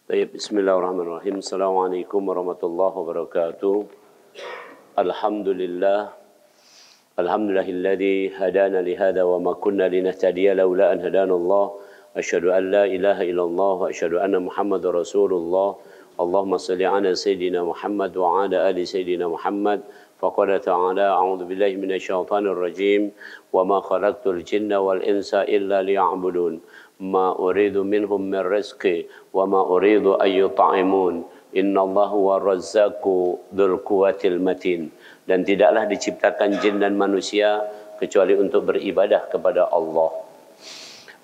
Baik, bismillahirrahmanirrahim. Assalamualaikum warahmatullahi wabarakatuh. Alhamdulillah. Alhamdulillahilladzi hadana li hadza wa ma kunna linahtadiya laula an hadana Allah. Asyhadu an la ilaha illallah wa asyhadu anna Muhammadar Rasulullah. Allahumma shalli ala sayidina Muhammad wa ala ali sayidina Muhammad. Faqala ta'ala a'udzu billahi minasyaitonir rajim wa ma khalaqtul jinna wal insa illa liya'budun. Ma uridu minhum min rizqi wa ma uridu an yut'imun innallaha huwa razzaqu dzul quwwatil matin. Dan tidaklah diciptakan jin dan manusia kecuali untuk beribadah kepada Allah.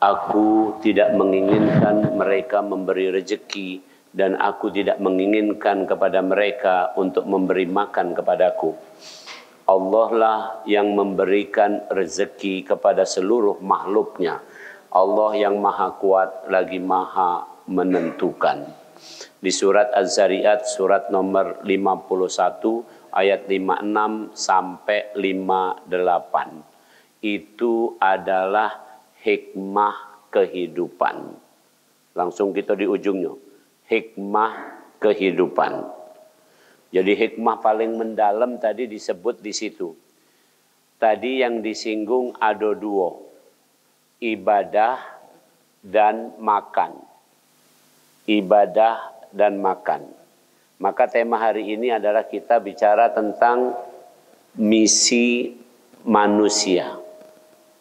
Aku tidak menginginkan mereka memberi rezeki dan aku tidak menginginkan kepada mereka untuk memberi makan kepadaku. Allah lah yang memberikan rezeki kepada seluruh makhluknya. Allah yang maha kuat lagi maha menentukan. Di surat Az-Zariyat surat nomor 51 ayat 56 sampai 58. Itu adalah hikmah kehidupan. Langsung kita di ujungnya. Hikmah kehidupan. Jadi hikmah paling mendalam tadi disebut di situ. Tadi yang disinggung ada dua. Ibadah dan makan. Ibadah dan makan. Maka tema hari ini adalah kita bicara tentang misi manusia.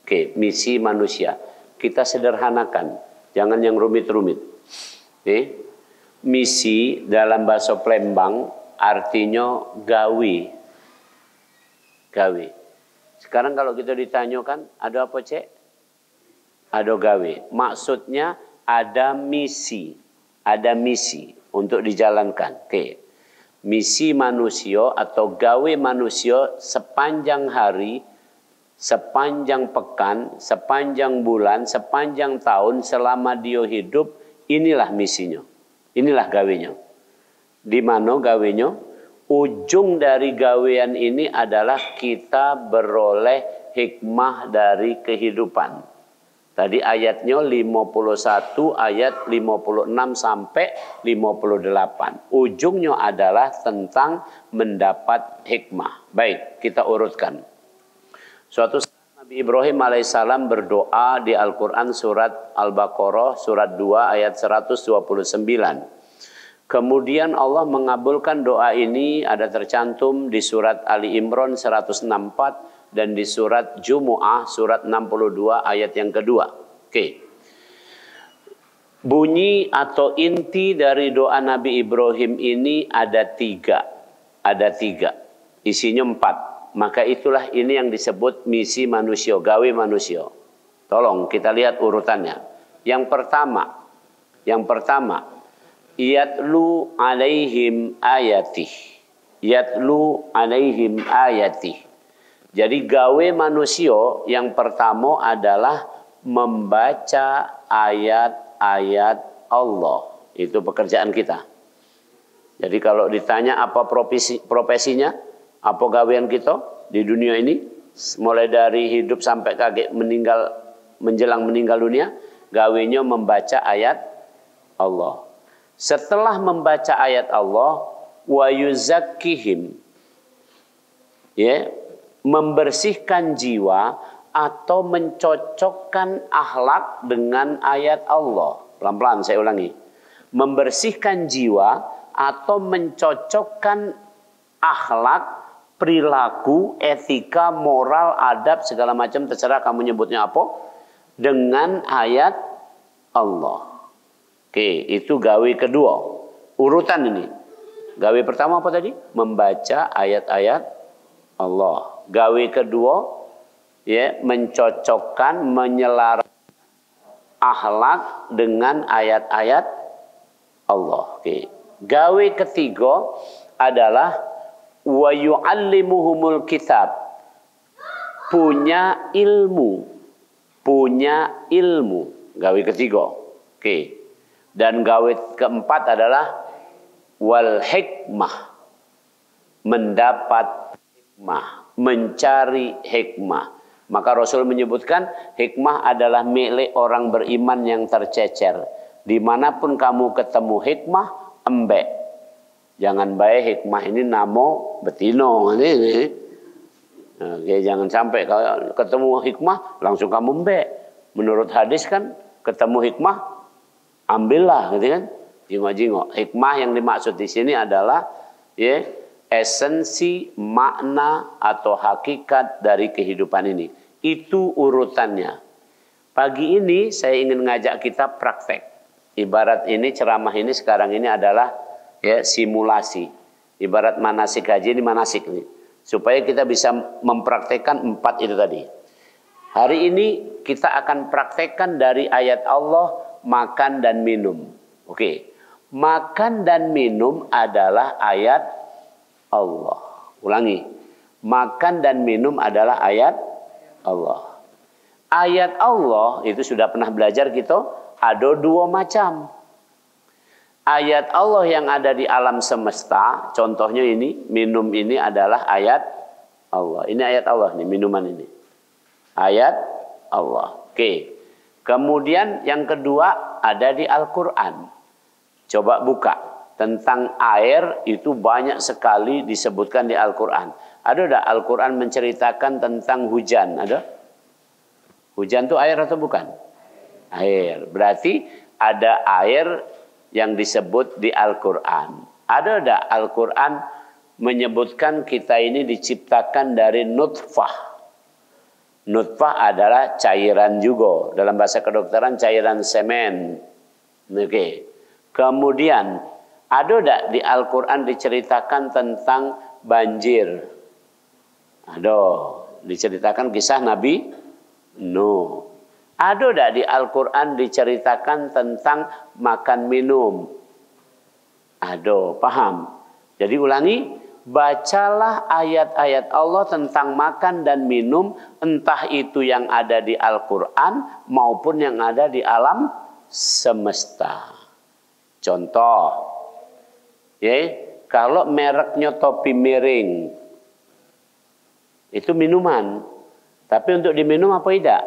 Oke, misi manusia. Kita sederhanakan, jangan yang rumit-rumit. Oke. Misi dalam bahasa Palembang artinya gawe. Gawe. Sekarang kalau kita ditanyakan, ada apa, Cek? Ada gawe. Maksudnya ada misi. Ada misi untuk dijalankan. Oke. Misi manusia atau gawe manusia sepanjang hari, sepanjang pekan, sepanjang bulan, sepanjang tahun selama dia hidup, inilah misinya. Inilah gawenya. Di mana gawenya? Ujung dari gawean ini adalah kita beroleh hikmah dari kehidupan. Tadi ayatnya 51 ayat 56 sampai 58. Ujungnya adalah tentang mendapat hikmah. Baik, kita urutkan. Suatu saat Nabi Ibrahim alaihissalam berdoa di Al-Quran surat Al-Baqarah surat 2 ayat 129. Kemudian Allah mengabulkan doa ini, ada tercantum di surat Ali Imran 164 dan di surat Jumu'ah surat 62 ayat yang kedua. Oke. Bunyi atau inti dari doa Nabi Ibrahim ini ada tiga. Ada tiga. Isinya 4. Maka itulah ini yang disebut misi manusia, gawe manusia. Tolong kita lihat urutannya. Yang pertama, yatlu alaihim ayatih. Yatlu alaihim ayatih. Jadi gawe manusia yang pertama adalah membaca ayat-ayat Allah. Itu pekerjaan kita. Jadi kalau ditanya apa profesinya, apa gawean kita di dunia ini, mulai dari hidup sampai kakek meninggal, menjelang meninggal dunia, gawenya membaca ayat Allah. Setelah membaca ayat Allah, wa yuzakkihim, ya, membersihkan jiwa atau mencocokkan akhlak dengan ayat Allah. Pelan-pelan saya ulangi. Membersihkan jiwa atau mencocokkan akhlak, perilaku, etika, moral, adab, segala macam terserah kamu nyebutnya apa, dengan ayat Allah. Oke, itu gawe kedua. Urutan ini. Gawe pertama apa tadi? Membaca ayat-ayat Allah. Gawe kedua, ya, mencocokkan, menyelarakan akhlak dengan ayat-ayat Allah. Oke. Gawe ketiga adalah wa yu'allimuhumul kitab. Punya ilmu. Punya ilmu. Gawe ketiga. Oke. Dan gawe keempat adalah wal hikmah. Mendapat hikmah. Mencari hikmah. Maka Rasul menyebutkan hikmah adalah milik orang beriman yang tercecer. Dimanapun kamu ketemu hikmah, embek. Jangan baik hikmah ini namo betino ini. Oke, jangan sampai kalau ketemu hikmah langsung kamu embek. Menurut hadis kan ketemu hikmah ambillah, gitu kan? Jingok-jingok. Hikmah yang dimaksud di sini adalah ya, esensi, makna atau hakikat dari kehidupan ini. Itu urutannya. Pagi ini saya ingin ngajak kita praktek. Ibarat ini ceramah ini sekarang ini adalah ya simulasi. Ibarat manasik haji ini manasik nih. Supaya kita bisa mempraktekkan 4 itu tadi. Hari ini kita akan praktekkan dari ayat Allah makan dan minum. Oke. Makan dan minum adalah ayat Allah. Ulangi. Makan dan minum adalah ayat Allah. Ayat Allah itu sudah pernah belajar kita. Ada 2 macam. Ayat Allah yang ada di alam semesta, contohnya ini, minum ini adalah ayat Allah. Ini ayat Allah nih, minuman ini. Ayat Allah. Oke. Kemudian yang kedua ada di Al-Quran. Coba buka. Tentang air itu banyak sekali disebutkan di Al-Quran. Ada enggak Al-Quran menceritakan tentang hujan? Ada? Hujan itu air atau bukan? Air. Berarti ada air yang disebut di Al-Quran. Ada enggak Al-Quran menyebutkan kita ini diciptakan dari nutfah. Nutfah adalah cairan juga. Dalam bahasa kedokteran cairan semen. Oke. Kemudian ada enggak di Al-Quran diceritakan tentang banjir? Ada. Diceritakan kisah Nabi Nuh. Ada enggak di Al-Quran diceritakan tentang makan minum? Ada, paham? Jadi ulangi, bacalah ayat-ayat Allah tentang makan dan minum, entah itu yang ada di Al-Quran maupun yang ada di alam semesta. Contoh, ya, kalau mereknya topi miring, itu minuman. Tapi untuk diminum apa tidak?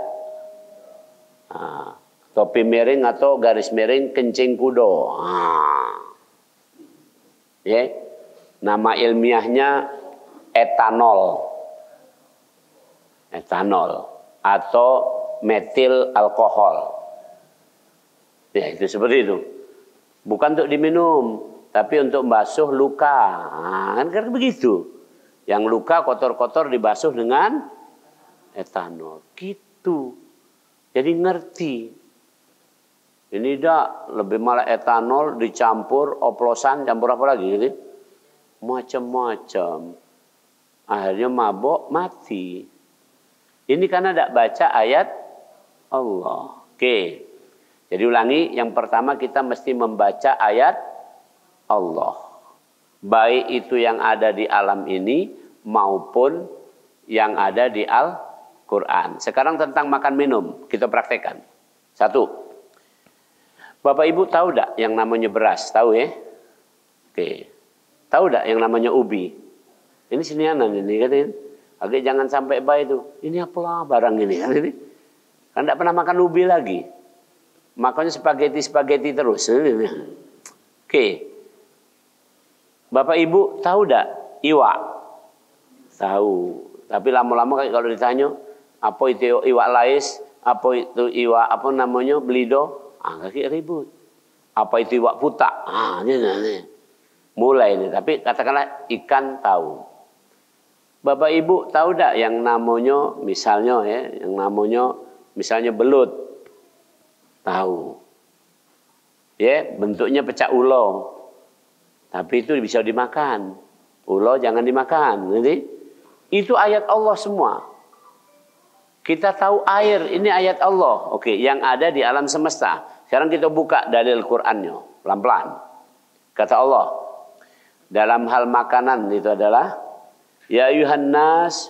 Nah, topi miring atau garis miring kencing kudo. Ya, nama ilmiahnya etanol. Etanol atau metil alkohol. Ya, itu seperti itu. Bukan untuk diminum, tapi untuk membasuh luka. Kan begitu. Yang luka kotor-kotor dibasuh dengan etanol. Gitu. Jadi ngerti. Ini dah lebih malah etanol dicampur oplosan, campur apa lagi gitu. Macam-macam. Akhirnya mabok mati. Ini karena tidak baca ayat Allah. Oke. Jadi ulangi, yang pertama kita mesti membaca ayat Allah. Baik itu yang ada di alam ini maupun yang ada di Al-Quran. Sekarang tentang makan minum, kita praktekkan. 1. Bapak Ibu tahu enggak yang namanya beras? Tahu ya? Oke. Tahu enggak yang namanya ubi? Ini sinianan ini kan. Oke, jangan sampai baik itu. Ini apalah barang ini kan ini. Kan enggak pernah makan ubi lagi. Makannya spaghetti terus. Oke. Bapak Ibu tahu enggak iwak? Tahu. Tapi lama-lama kalau ditanya, apa itu iwak lais, apa itu iwak apa namanya belido, kaki ribut. Apa itu iwak putak? Ini. Mulai ini. Tapi katakanlah ikan tahu. Bapak Ibu tahu enggak yang namanya misalnya ya, yang namanya misalnya belut? Tahu. Ya, bentuknya pecah ulo. Tapi itu bisa dimakan. Ulo jangan dimakan, nanti. Itu ayat Allah semua. Kita tahu air, ini ayat Allah. Oke, yang ada di alam semesta. Sekarang kita buka dalil Qur'annya, pelan-pelan. Kata Allah, dalam hal makanan itu adalah, ya ayuhan nas,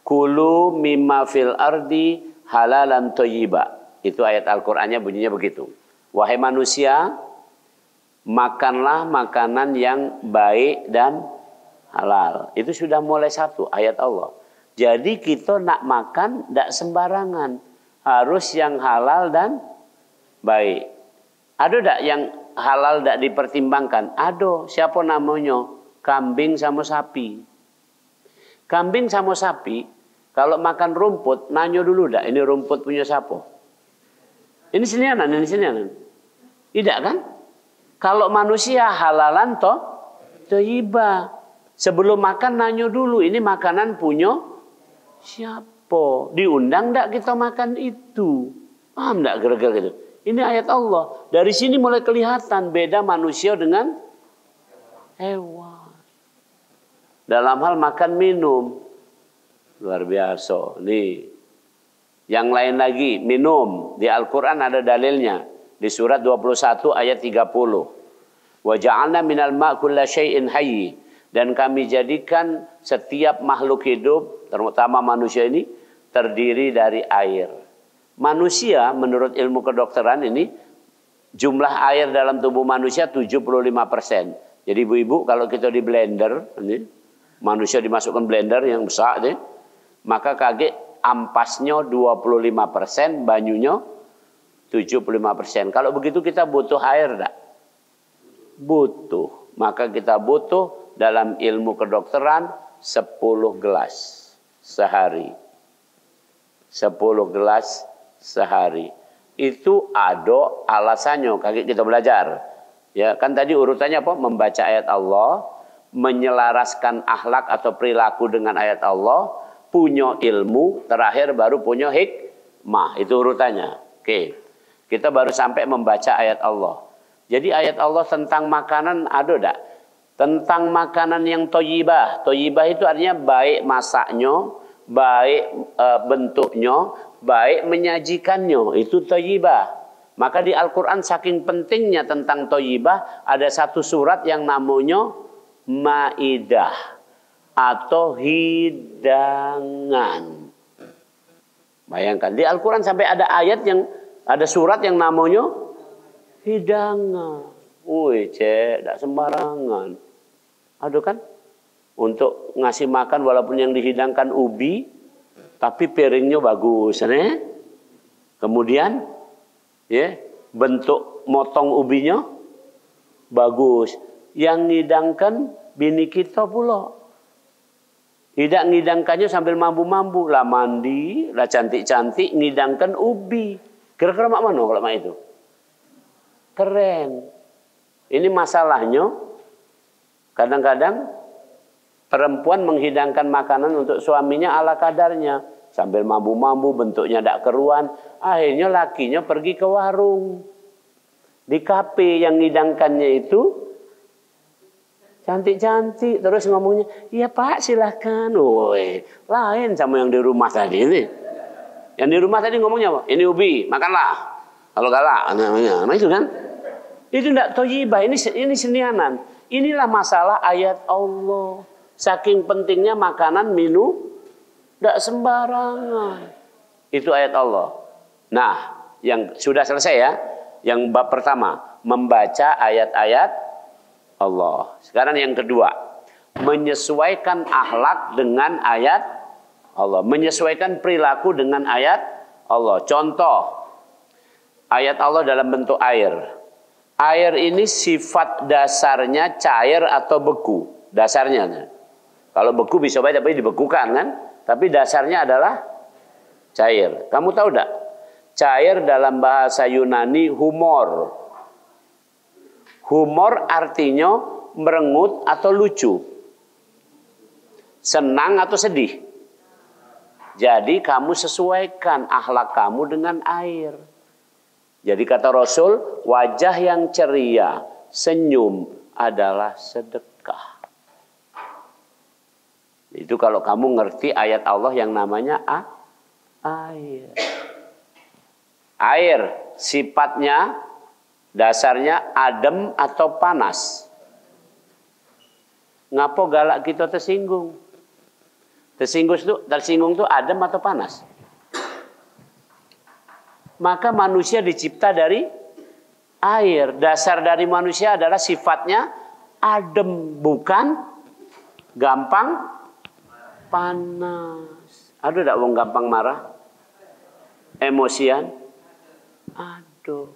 kulu mimma fil ardi halalan thayyiba. Itu ayat Al-Qur'annya bunyinya begitu. Wahai manusia, makanlah makanan yang baik dan halal. Itu sudah mulai 1 ayat Allah. Jadi kita nak makan tidak sembarangan. Harus yang halal dan baik. Ada tak yang halal tak dipertimbangkan? Ada. Siapa namanya? Kambing sama sapi. Kambing sama sapi, kalau makan rumput, nanya dulu tak, ini rumput punya siapa? Ini senianan, ini senianan. Tidak kan? Kalau manusia halalan toh, thayyibah. Sebelum makan nanya dulu, ini makanan punya siapa? Diundang tak kita makan itu? Paham tak kira-kira gitu? Ini ayat Allah. Dari sini mulai kelihatan beda manusia dengan hewan. Dalam hal makan minum. Luar biasa. Nih. Yang lain lagi, minum. Di Al-Quran ada dalilnya. Di surat 21 ayat 30. Wa ja'alna minal ma' kulla syai'in hayy. Dan kami jadikan setiap makhluk hidup, terutama manusia ini, terdiri dari air. Manusia, menurut ilmu kedokteran ini, jumlah air dalam tubuh manusia 75%. Jadi ibu-ibu, kalau kita di blender, ini, manusia dimasukkan blender yang besar, deh, maka kaget ampasnya 25%, banyunya 75%. Kalau begitu kita butuh air tak? Butuh. Maka kita butuh dalam ilmu kedokteran 10 gelas sehari. 10 gelas sehari. Itu ada alasannya, kaget kita belajar. Ya, kan tadi urutannya apa? Membaca ayat Allah, menyelaraskan akhlak atau perilaku dengan ayat Allah, punya ilmu, terakhir baru punya hikmah. Itu urutannya. Oke. Kita baru sampai membaca ayat Allah. Jadi ayat Allah tentang makanan ada tak? Tentang makanan yang thayyibah. Thayyibah itu artinya baik masaknya, baik bentuknya, baik menyajikannya. Itu thayyibah. Maka di Al-Quran saking pentingnya tentang thayyibah, ada satu surat yang namanya Maidah atau hidangan. Bayangkan di Al-Quran sampai ada ayat yang ada surat yang namanya hidangan. Wih, tidak sembarangan. Aduh kan? Untuk ngasih makan walaupun yang dihidangkan ubi, tapi piringnya bagus, nih. Kemudian, ya, bentuk motong ubinya bagus. Yang ngidangkan bini kita pula. Tidak ngidangkannya sambil mambu-mambu. Lah mandi, lah cantik-cantik, ngidangkan ubi. Kira-kira mak mana kalau mak itu? Keren. Ini masalahnya, kadang-kadang perempuan menghidangkan makanan untuk suaminya ala kadarnya. Sambil mambu-mambu, bentuknya tidak keruan. Akhirnya lakinya pergi ke warung. Di kafe yang ngidangkannya itu cantik-cantik, terus ngomongnya, iya pak silahkan. Woi, lain sama yang di rumah tadi ini. Yang di rumah tadi ngomongnya apa? Ini ubi, makanlah. Kalau galak namanya, nah itu kan? Itu tidak thayyibah, ini senianan. Inilah masalah ayat Allah. Saking pentingnya makanan, minum, tidak sembarangan. Itu ayat Allah. Nah, yang sudah selesai ya. Yang bab pertama, membaca ayat-ayat Allah. Sekarang yang kedua, menyesuaikan akhlak dengan ayat Allah. Menyesuaikan perilaku dengan ayat Allah. Contoh, ayat Allah dalam bentuk air. Air ini sifat dasarnya cair atau beku. Dasarnya. Kalau beku bisa baca tapi dibekukan kan. Tapi dasarnya adalah cair. Kamu tahu tidak? Cair dalam bahasa Yunani humor. Humor artinya merengut atau lucu. Senang atau sedih. Jadi kamu sesuaikan akhlak kamu dengan air. Jadi kata Rasul, wajah yang ceria, senyum adalah sedekah. Itu kalau kamu ngerti ayat Allah yang namanya air. Air sifatnya dasarnya adem atau panas. Ngapo galak kita tersinggung? Tersinggung itu adem atau panas? Maka manusia dicipta dari air. Dasar dari manusia adalah sifatnya adem, bukan gampang panas. Ada tak wong gampang marah? Emosian? Aduh.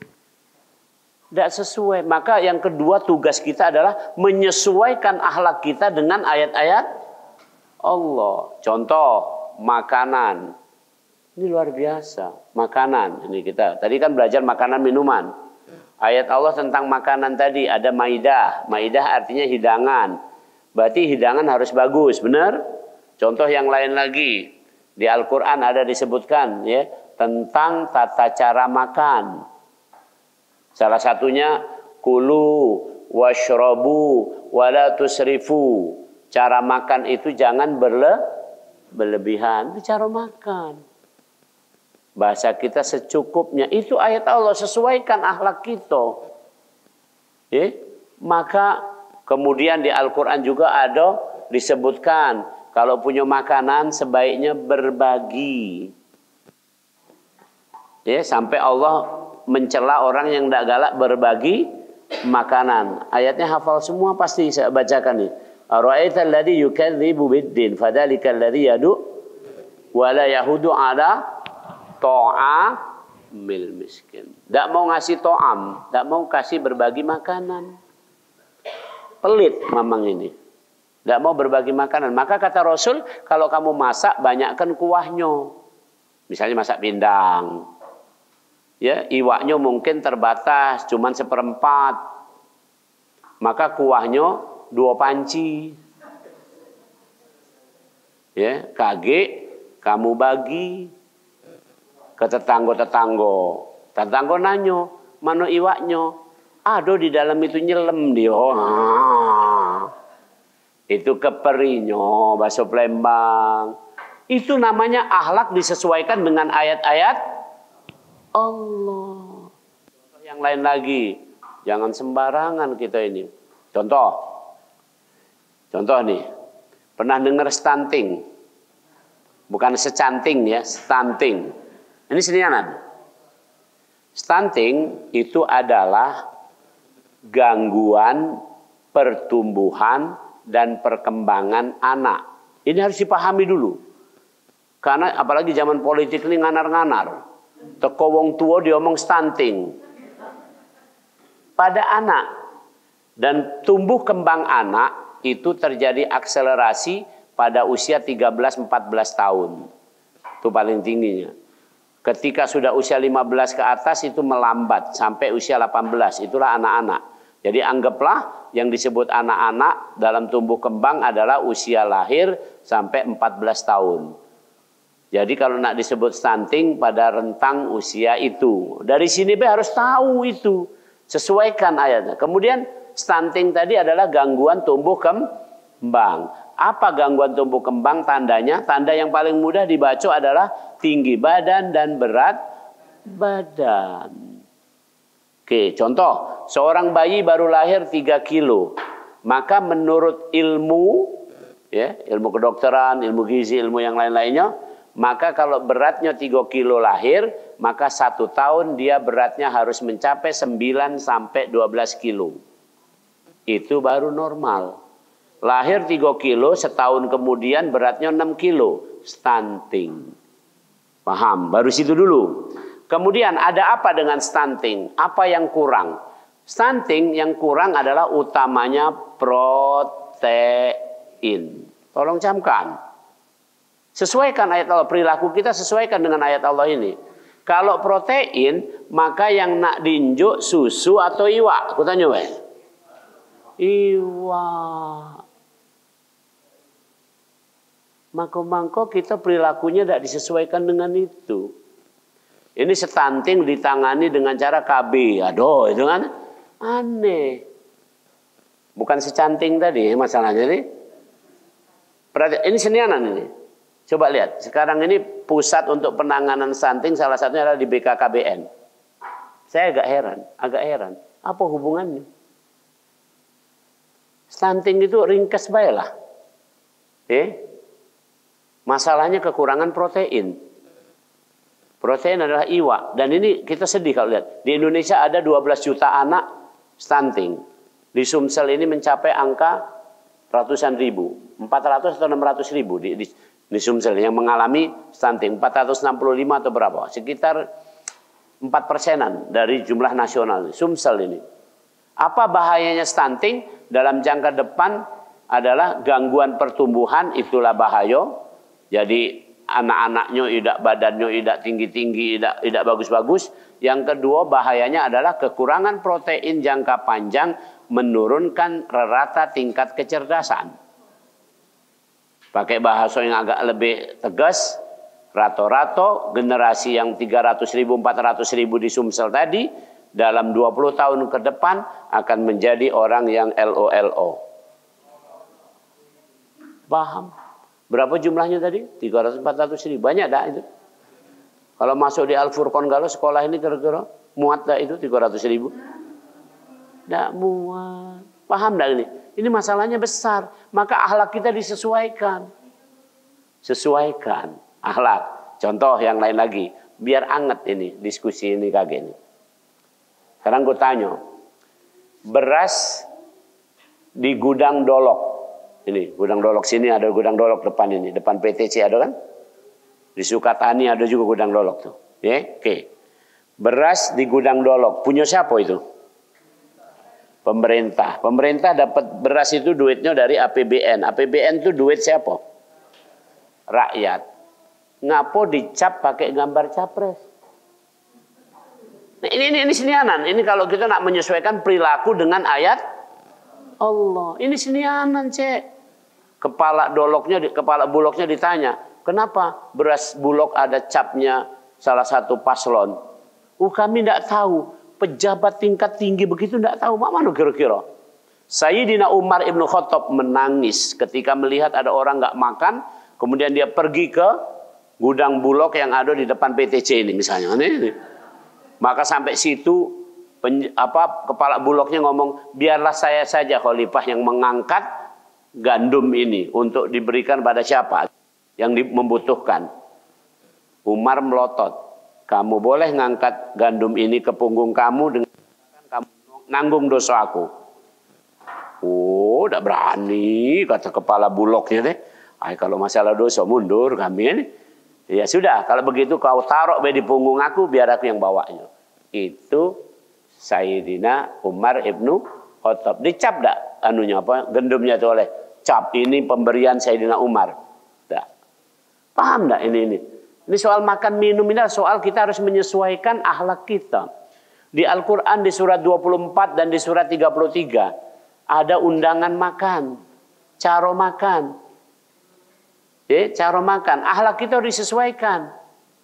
Tidak sesuai. Maka yang kedua tugas kita adalah menyesuaikan akhlak kita dengan ayat-ayat Allah. Contoh, makanan. Ini luar biasa. Makanan. Ini kita tadi kan belajar makanan minuman. Ayat Allah tentang makanan tadi ada maidah. Maidah artinya hidangan. Berarti hidangan harus bagus, benar? Contoh yang lain lagi. Di Al-Quran ada disebutkan ya tentang tata cara makan. Salah satunya kulu washrabu wala tusrifu. Cara makan itu jangan berlebihan. Itu cara makan. Bahasa kita secukupnya. Itu ayat Allah, sesuaikan akhlak kita. Maka kemudian di Al-Quran juga ada disebutkan kalau punya makanan sebaiknya berbagi. Sampai Allah mencela orang yang tidak galak berbagi makanan. Ayatnya hafal semua, pasti saya bacakan nih. Ara'aital ladzi yukadzibu biddin fadzalikal ladzi yadu wa la yahudu ala ta'amil miskin. Tidak mau ngasih to'am, tidak mau kasih berbagi makanan. Pelit mamang ini. Tidak mau berbagi makanan. Maka kata Rasul, kalau kamu masak banyakkan kuahnya. Misalnya masak pindang. Ya, iwaknya mungkin terbatas, cuman 1/4. Maka kuahnya 2 panci. Ya, kage kamu bagi ke tetangga-tetangga. Tetangga nanyo, mana iwaknya? Aduh, di dalam itu nyelem dia. Itu keperinya, bakso Palembang. Itu namanya akhlak disesuaikan dengan ayat-ayat Allah. Yang lain lagi, jangan sembarangan kita ini. Contoh nih, pernah dengar stunting? Bukan secanting ya, stunting. Ini senianan. Stunting itu adalah gangguan pertumbuhan dan perkembangan anak. Ini harus dipahami dulu. Karena apalagi zaman politik ini nganar-nganar. Teko wong tua diomong stunting. Pada anak dan tumbuh kembang anak itu terjadi akselerasi pada usia 13-14 tahun. Itu paling tingginya. Ketika sudah usia 15 ke atas itu melambat sampai usia 18. Itulah anak-anak. Jadi anggaplah yang disebut anak-anak dalam tumbuh kembang adalah usia lahir sampai 14 tahun. Jadi kalau nak disebut stunting pada rentang usia itu. Dari sini harus tahu itu. Sesuaikan ayatnya. Kemudian stunting tadi adalah gangguan tumbuh kembang. Apa gangguan tumbuh kembang tandanya? Tanda yang paling mudah dibaca adalah tinggi badan dan berat badan. Oke, contoh. Seorang bayi baru lahir 3 kilo. Maka menurut ilmu, ya, ilmu kedokteran, ilmu gizi, ilmu yang lain-lainnya, maka kalau beratnya 3 kilo lahir, maka 1 tahun dia beratnya harus mencapai 9 sampai 12 kilo. Itu baru normal. Lahir 3 kilo, setahun kemudian beratnya 6 kilo. Stunting. Paham? Baru situ dulu. Kemudian ada apa dengan stunting? Apa yang kurang? Stunting yang kurang adalah utamanya protein. Tolong camkan. Sesuaikan ayat Allah, perilaku kita sesuaikan dengan ayat Allah ini. Kalau protein, maka yang nak dinjuk susu atau iwak? Aku tanya, weh. Iwak. Mangko-mangko kita perilakunya tidak disesuaikan dengan itu. Ini stunting ditangani dengan cara KB. Aduh, itu kan aneh. Bukan secanting tadi masalahnya ini. Ini senianan ini. Coba lihat, sekarang ini pusat untuk penanganan stunting salah satunya adalah di BKKBN. Saya agak heran. Apa hubungannya? Stunting itu ringkas baiklah. Masalahnya kekurangan protein. Protein adalah iwak. Dan ini kita sedih kalau lihat. Di Indonesia ada 12 juta anak stunting. Di Sumsel ini mencapai angka ratusan ribu. 400 atau 600 ribu di Sumsel yang mengalami stunting. 465 atau berapa. Sekitar 4%-an dari jumlah nasional. Sumsel ini. Apa bahayanya stunting? Dalam jangka depan adalah gangguan pertumbuhan, itulah bahaya. Jadi anak-anaknya tidak, badannya tidak tinggi-tinggi, tidak bagus-bagus. Yang kedua bahayanya adalah kekurangan protein jangka panjang, menurunkan rata tingkat kecerdasan. Pakai bahasa yang agak lebih tegas, rata-rata generasi yang 300.000, 400.000 di Sumsel tadi, dalam 20 tahun ke depan akan menjadi orang yang LO. Paham? Berapa jumlahnya tadi? 300-400.000. Banyak dah itu. Kalau masuk di Al-Furqan Galuh sekolah ini kira-kira muat dah itu 300.000. Tidak muat. Paham dah ini? Ini masalahnya besar. Maka akhlak kita disesuaikan. Sesuaikan akhlak. Contoh yang lain lagi. Biar anget ini diskusi ini kayak gini. Sekarang gue tanya. Beras di gudang Dolok. Ini gudang Dolok sini ada gudang Dolok depan ini. Depan PTC ada kan? Di Sukatani ada juga gudang Dolok tuh. Oke. Beras di gudang Dolok. Punya siapa itu? Pemerintah. Pemerintah dapat beras itu duitnya dari APBN. APBN itu duit siapa? Rakyat. Ngapo dicap pakai gambar capres? Nah, ini senianan. Ini kalau kita nak menyesuaikan perilaku dengan ayat Allah. Ini senianan, Cek. Kepala bulognya ditanya, kenapa beras bulog ada capnya salah satu paslon? Kami tidak tahu. Pejabat tingkat tinggi begitu tidak tahu. Mana kira-kira? Sayyidina Umar ibn Khattab menangis ketika melihat ada orang nggak makan, kemudian dia pergi ke gudang bulog yang ada di depan PTC ini misalnya. Maka sampai situ kepala bulognya ngomong, biarlah saya saja khalifah yang mengangkat gandum ini untuk diberikan pada siapa yang membutuhkan. Umar melotot, kamu boleh ngangkat gandum ini ke punggung kamu dengan kamu nanggung dosa aku. Oh, tidak berani, kata kepala bulognya deh. Kalau masalah dosa mundur kami ini. Ya sudah, kalau begitu kau taruh di punggung aku, biar aku yang bawanya. Itu Sayyidina Umar ibnu Khattab. Dicap dak gendumnya itu oleh cap, ini pemberian Sayyidina Umar. Dak. Paham dak ini? Ini soal makan minum, ini soal kita harus menyesuaikan akhlak kita. Di Al-Quran di surat 24 dan di surat 33 ada undangan makan, cara makan. Cara makan, akhlak kita harus disesuaikan.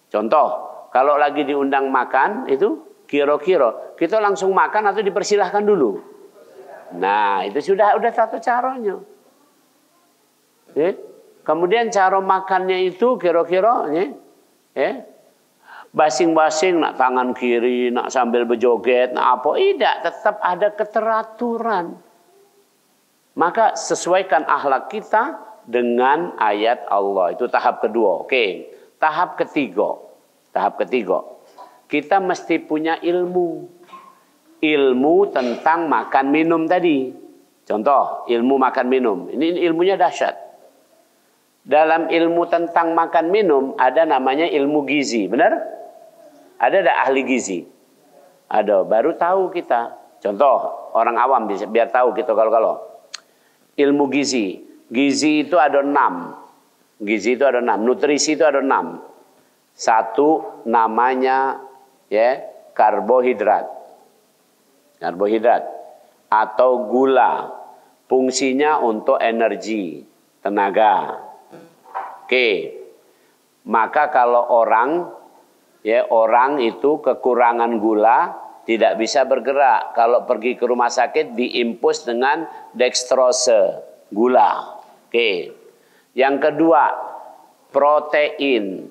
Contoh, kalau lagi diundang makan itu kira-kira kita langsung makan atau dipersilahkan dulu. Nah, itu sudah satu caranya. Kemudian cara makannya itu kira-kira basing-basing, nak tangan kiri, nak sambil berjoget, nak apa, tidak, tetap ada keteraturan. Maka sesuaikan akhlak kita dengan ayat Allah. Itu tahap kedua. Oke, tahap ketiga. Kita mesti punya ilmu tentang makan minum tadi. Contoh, ilmu makan minum. Ini ilmunya dahsyat. Dalam ilmu tentang makan minum ada namanya ilmu gizi, benar? Ada tak ahli gizi? Ada, baru tahu kita. Contoh, orang awam biar tahu gitu kalau ilmu gizi. Gizi itu ada 6. Nutrisi itu ada 6. Satu namanya karbohidrat. Karbohidrat atau gula. Fungsinya untuk energi, tenaga. Oke. Maka kalau orang itu kekurangan gula, tidak bisa bergerak. Kalau pergi ke rumah sakit diimpus dengan dextrose, gula. Oke. Yang kedua, protein.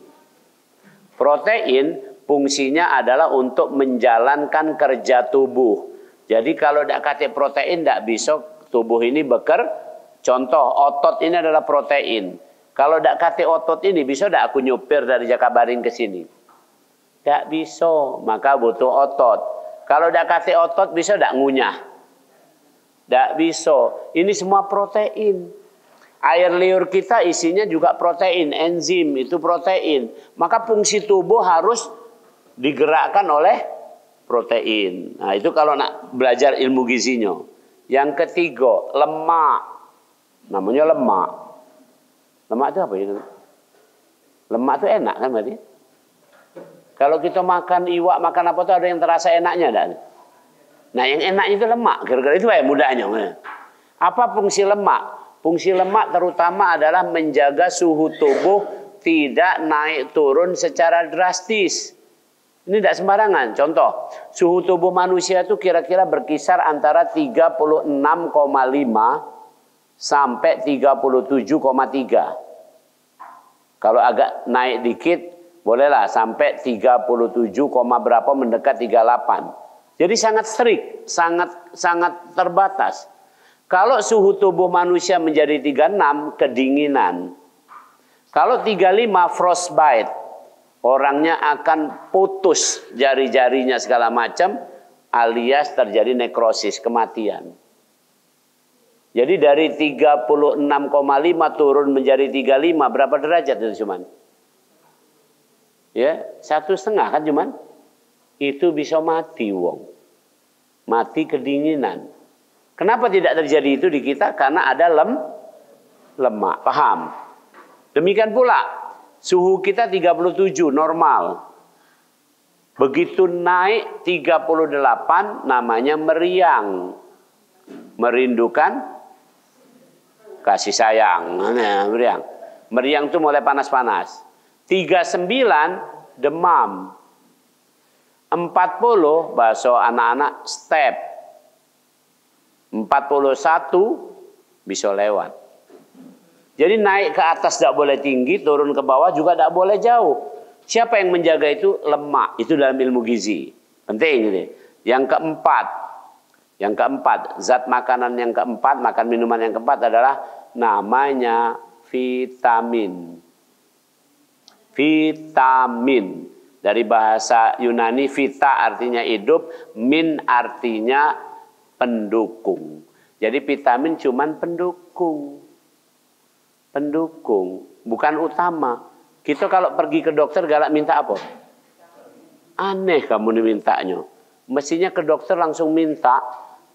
Protein fungsinya adalah untuk menjalankan kerja tubuh. Jadi kalau tidak kate protein, tidak bisa tubuh ini bekerja. Contoh, otot ini adalah protein. Kalau tidak kate otot ini, bisa tidak aku nyupir dari Jakabaring ke sini? Tidak bisa, maka butuh otot. Kalau tidak kate otot, bisa tidak ngunyah? Tidak bisa. Ini semua protein. Air liur kita isinya juga protein, enzim itu protein. Maka fungsi tubuh harus digerakkan oleh protein. Nah, itu kalau nak belajar ilmu gizinya. Yang ketiga, lemak. Namanya lemak. Lemak itu apa ya? Lemak itu enak kan berarti? Kalau kita makan iwak, makan apa tuh ada yang terasa enaknya enggak? Nah, yang enaknya itu lemak. Kira-kira itu ya mudahnya. Apa fungsi lemak? Fungsi lemak terutama adalah menjaga suhu tubuh tidak naik turun secara drastis. Ini tidak sembarangan. Contoh, suhu tubuh manusia itu kira-kira berkisar antara 36,5 sampai 37,3. Kalau agak naik dikit, bolehlah sampai 37, berapa mendekat 38. Jadi sangat strict, sangat terbatas. Kalau suhu tubuh manusia menjadi 36, kedinginan. Kalau 35, frostbite. Orangnya akan putus jari-jarinya segala macam, alias terjadi nekrosis, kematian. Jadi dari 36,5 turun menjadi 35, berapa derajat itu cuman? Ya, 1,5 kan cuman? Itu bisa mati wong. Mati kedinginan. Kenapa tidak terjadi itu di kita? Karena ada lemak. Paham? Demikian pula suhu kita 37 normal. Begitu naik 38 namanya meriang. Merindukan kasih sayang. Meriang. Meriang itu mulai panas-panas. 39 demam. 40 bahasa anak-anak step. 41 bisa lewat. Jadi naik ke atas tidak boleh tinggi, turun ke bawah juga tidak boleh jauh. Siapa yang menjaga itu? Lemak. Itu dalam ilmu gizi. Penting ini. Yang keempat, zat makanan yang keempat, makan minuman yang keempat adalah namanya vitamin. Vitamin. Dari bahasa Yunani, vita artinya hidup, min artinya pendukung. Jadi vitamin cuman pendukung. Pendukung, bukan utama. Kita kalau pergi ke dokter galak minta apa? Aneh kamu dimintanya. Mestinya ke dokter langsung minta,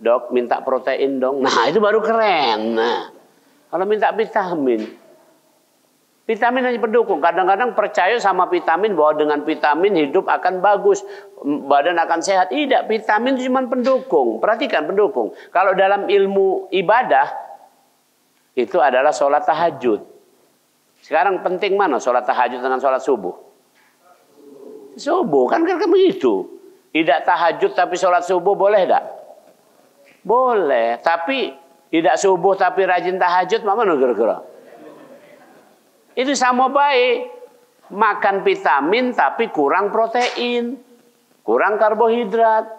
dok minta protein dong. Nah itu baru keren. Nah, kalau minta vitamin. Vitamin hanya pendukung. Kadang-kadang percaya sama vitamin bahwa dengan vitamin hidup akan bagus, badan akan sehat. Tidak, vitamin itu cuma pendukung. Perhatikan pendukung. Kalau dalam ilmu ibadah itu adalah sholat tahajud. Sekarang penting mana sholat tahajud dengan sholat subuh? Subuh kan begitu. Tidak tahajud tapi sholat subuh boleh tidak? Boleh. Tapi tidak subuh tapi rajin tahajud mana kira-kira? Itu sama baik. Makan vitamin tapi kurang protein. Kurang karbohidrat.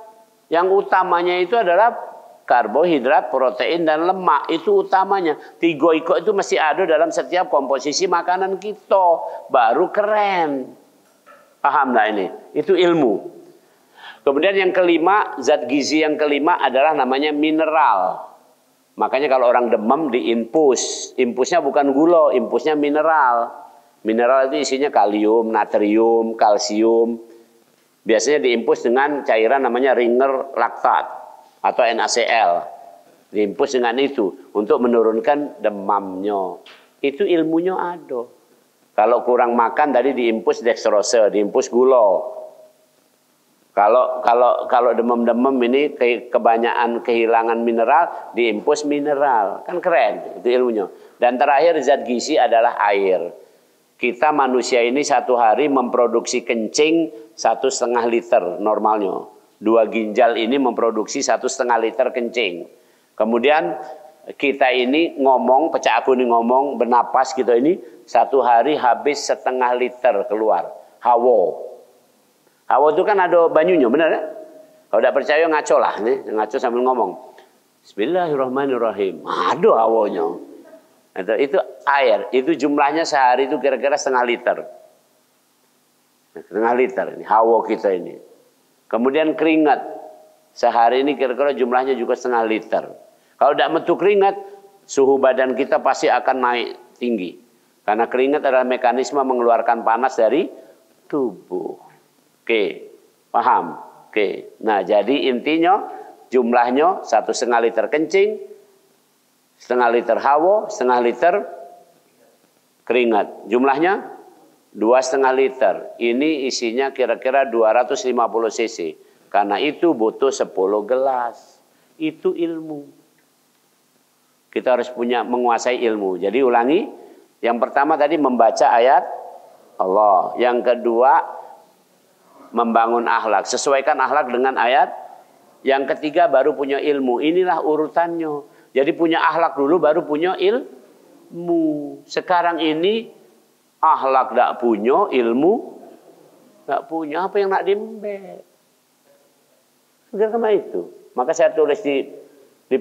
Yang utamanya itu adalah karbohidrat, protein, dan lemak. Itu utamanya. 3 itu mesti ada dalam setiap komposisi makanan kita. Baru keren. Paham nggak ini? Itu ilmu. Kemudian yang kelima, zat gizi yang kelima adalah namanya mineral. Makanya kalau orang demam diinfus. Infusnya bukan gula, infusnya mineral. Mineral itu isinya kalium, natrium, kalsium. Biasanya diinfus dengan cairan namanya Ringer laktat atau NaCl. Diinfus dengan itu untuk menurunkan demamnya. Itu ilmunya ada. Kalau kurang makan tadi diinfus dextrose, diinfus gula. Kalau demam-demam ini kebanyakan kehilangan mineral, diinfus mineral. Kan keren, itu ilmunya. Dan terakhir zat gizi adalah air. Kita manusia ini satu hari memproduksi kencing 1,5 liter normalnya. 2 ginjal ini memproduksi 1,5 liter kencing. Kemudian kita ini ngomong, pecah aku ini ngomong, bernapas gitu ini, satu hari habis 0,5 liter keluar. Hawa. Hawa itu kan ada banyunya, benar ya? Kalau tidak percaya ngaco lah, nih, ngaco sambil ngomong. Bismillahirrahmanirrahim. Ada hawanya. Itu air, itu jumlahnya sehari itu kira-kira 0,5 liter. 0,5 liter ini hawa kita ini. Kemudian keringat. Sehari ini kira-kira jumlahnya juga 0,5 liter. Kalau tidak metu keringat, suhu badan kita pasti akan naik tinggi. Karena keringat adalah mekanisme mengeluarkan panas dari tubuh. Oke, paham? Oke. Nah, jadi intinya jumlahnya 1,5 liter kencing, 1,5 liter hawa, 1,5 liter keringat. Jumlahnya 2,5 liter. Ini isinya kira-kira 250 cc. Karena itu butuh 10 gelas. Itu ilmu. Kita harus menguasai ilmu. Jadi ulangi. Yang pertama tadi membaca ayat Allah. Yang kedua membangun akhlak. Sesuaikan akhlak dengan ayat. Yang ketiga baru punya ilmu. Inilah urutannya. Jadi punya akhlak dulu baru punya ilmu. Sekarang ini akhlak tidak punya, ilmu tidak punya. Apa yang nak diembe? Segar sama itu. Maka saya tulis di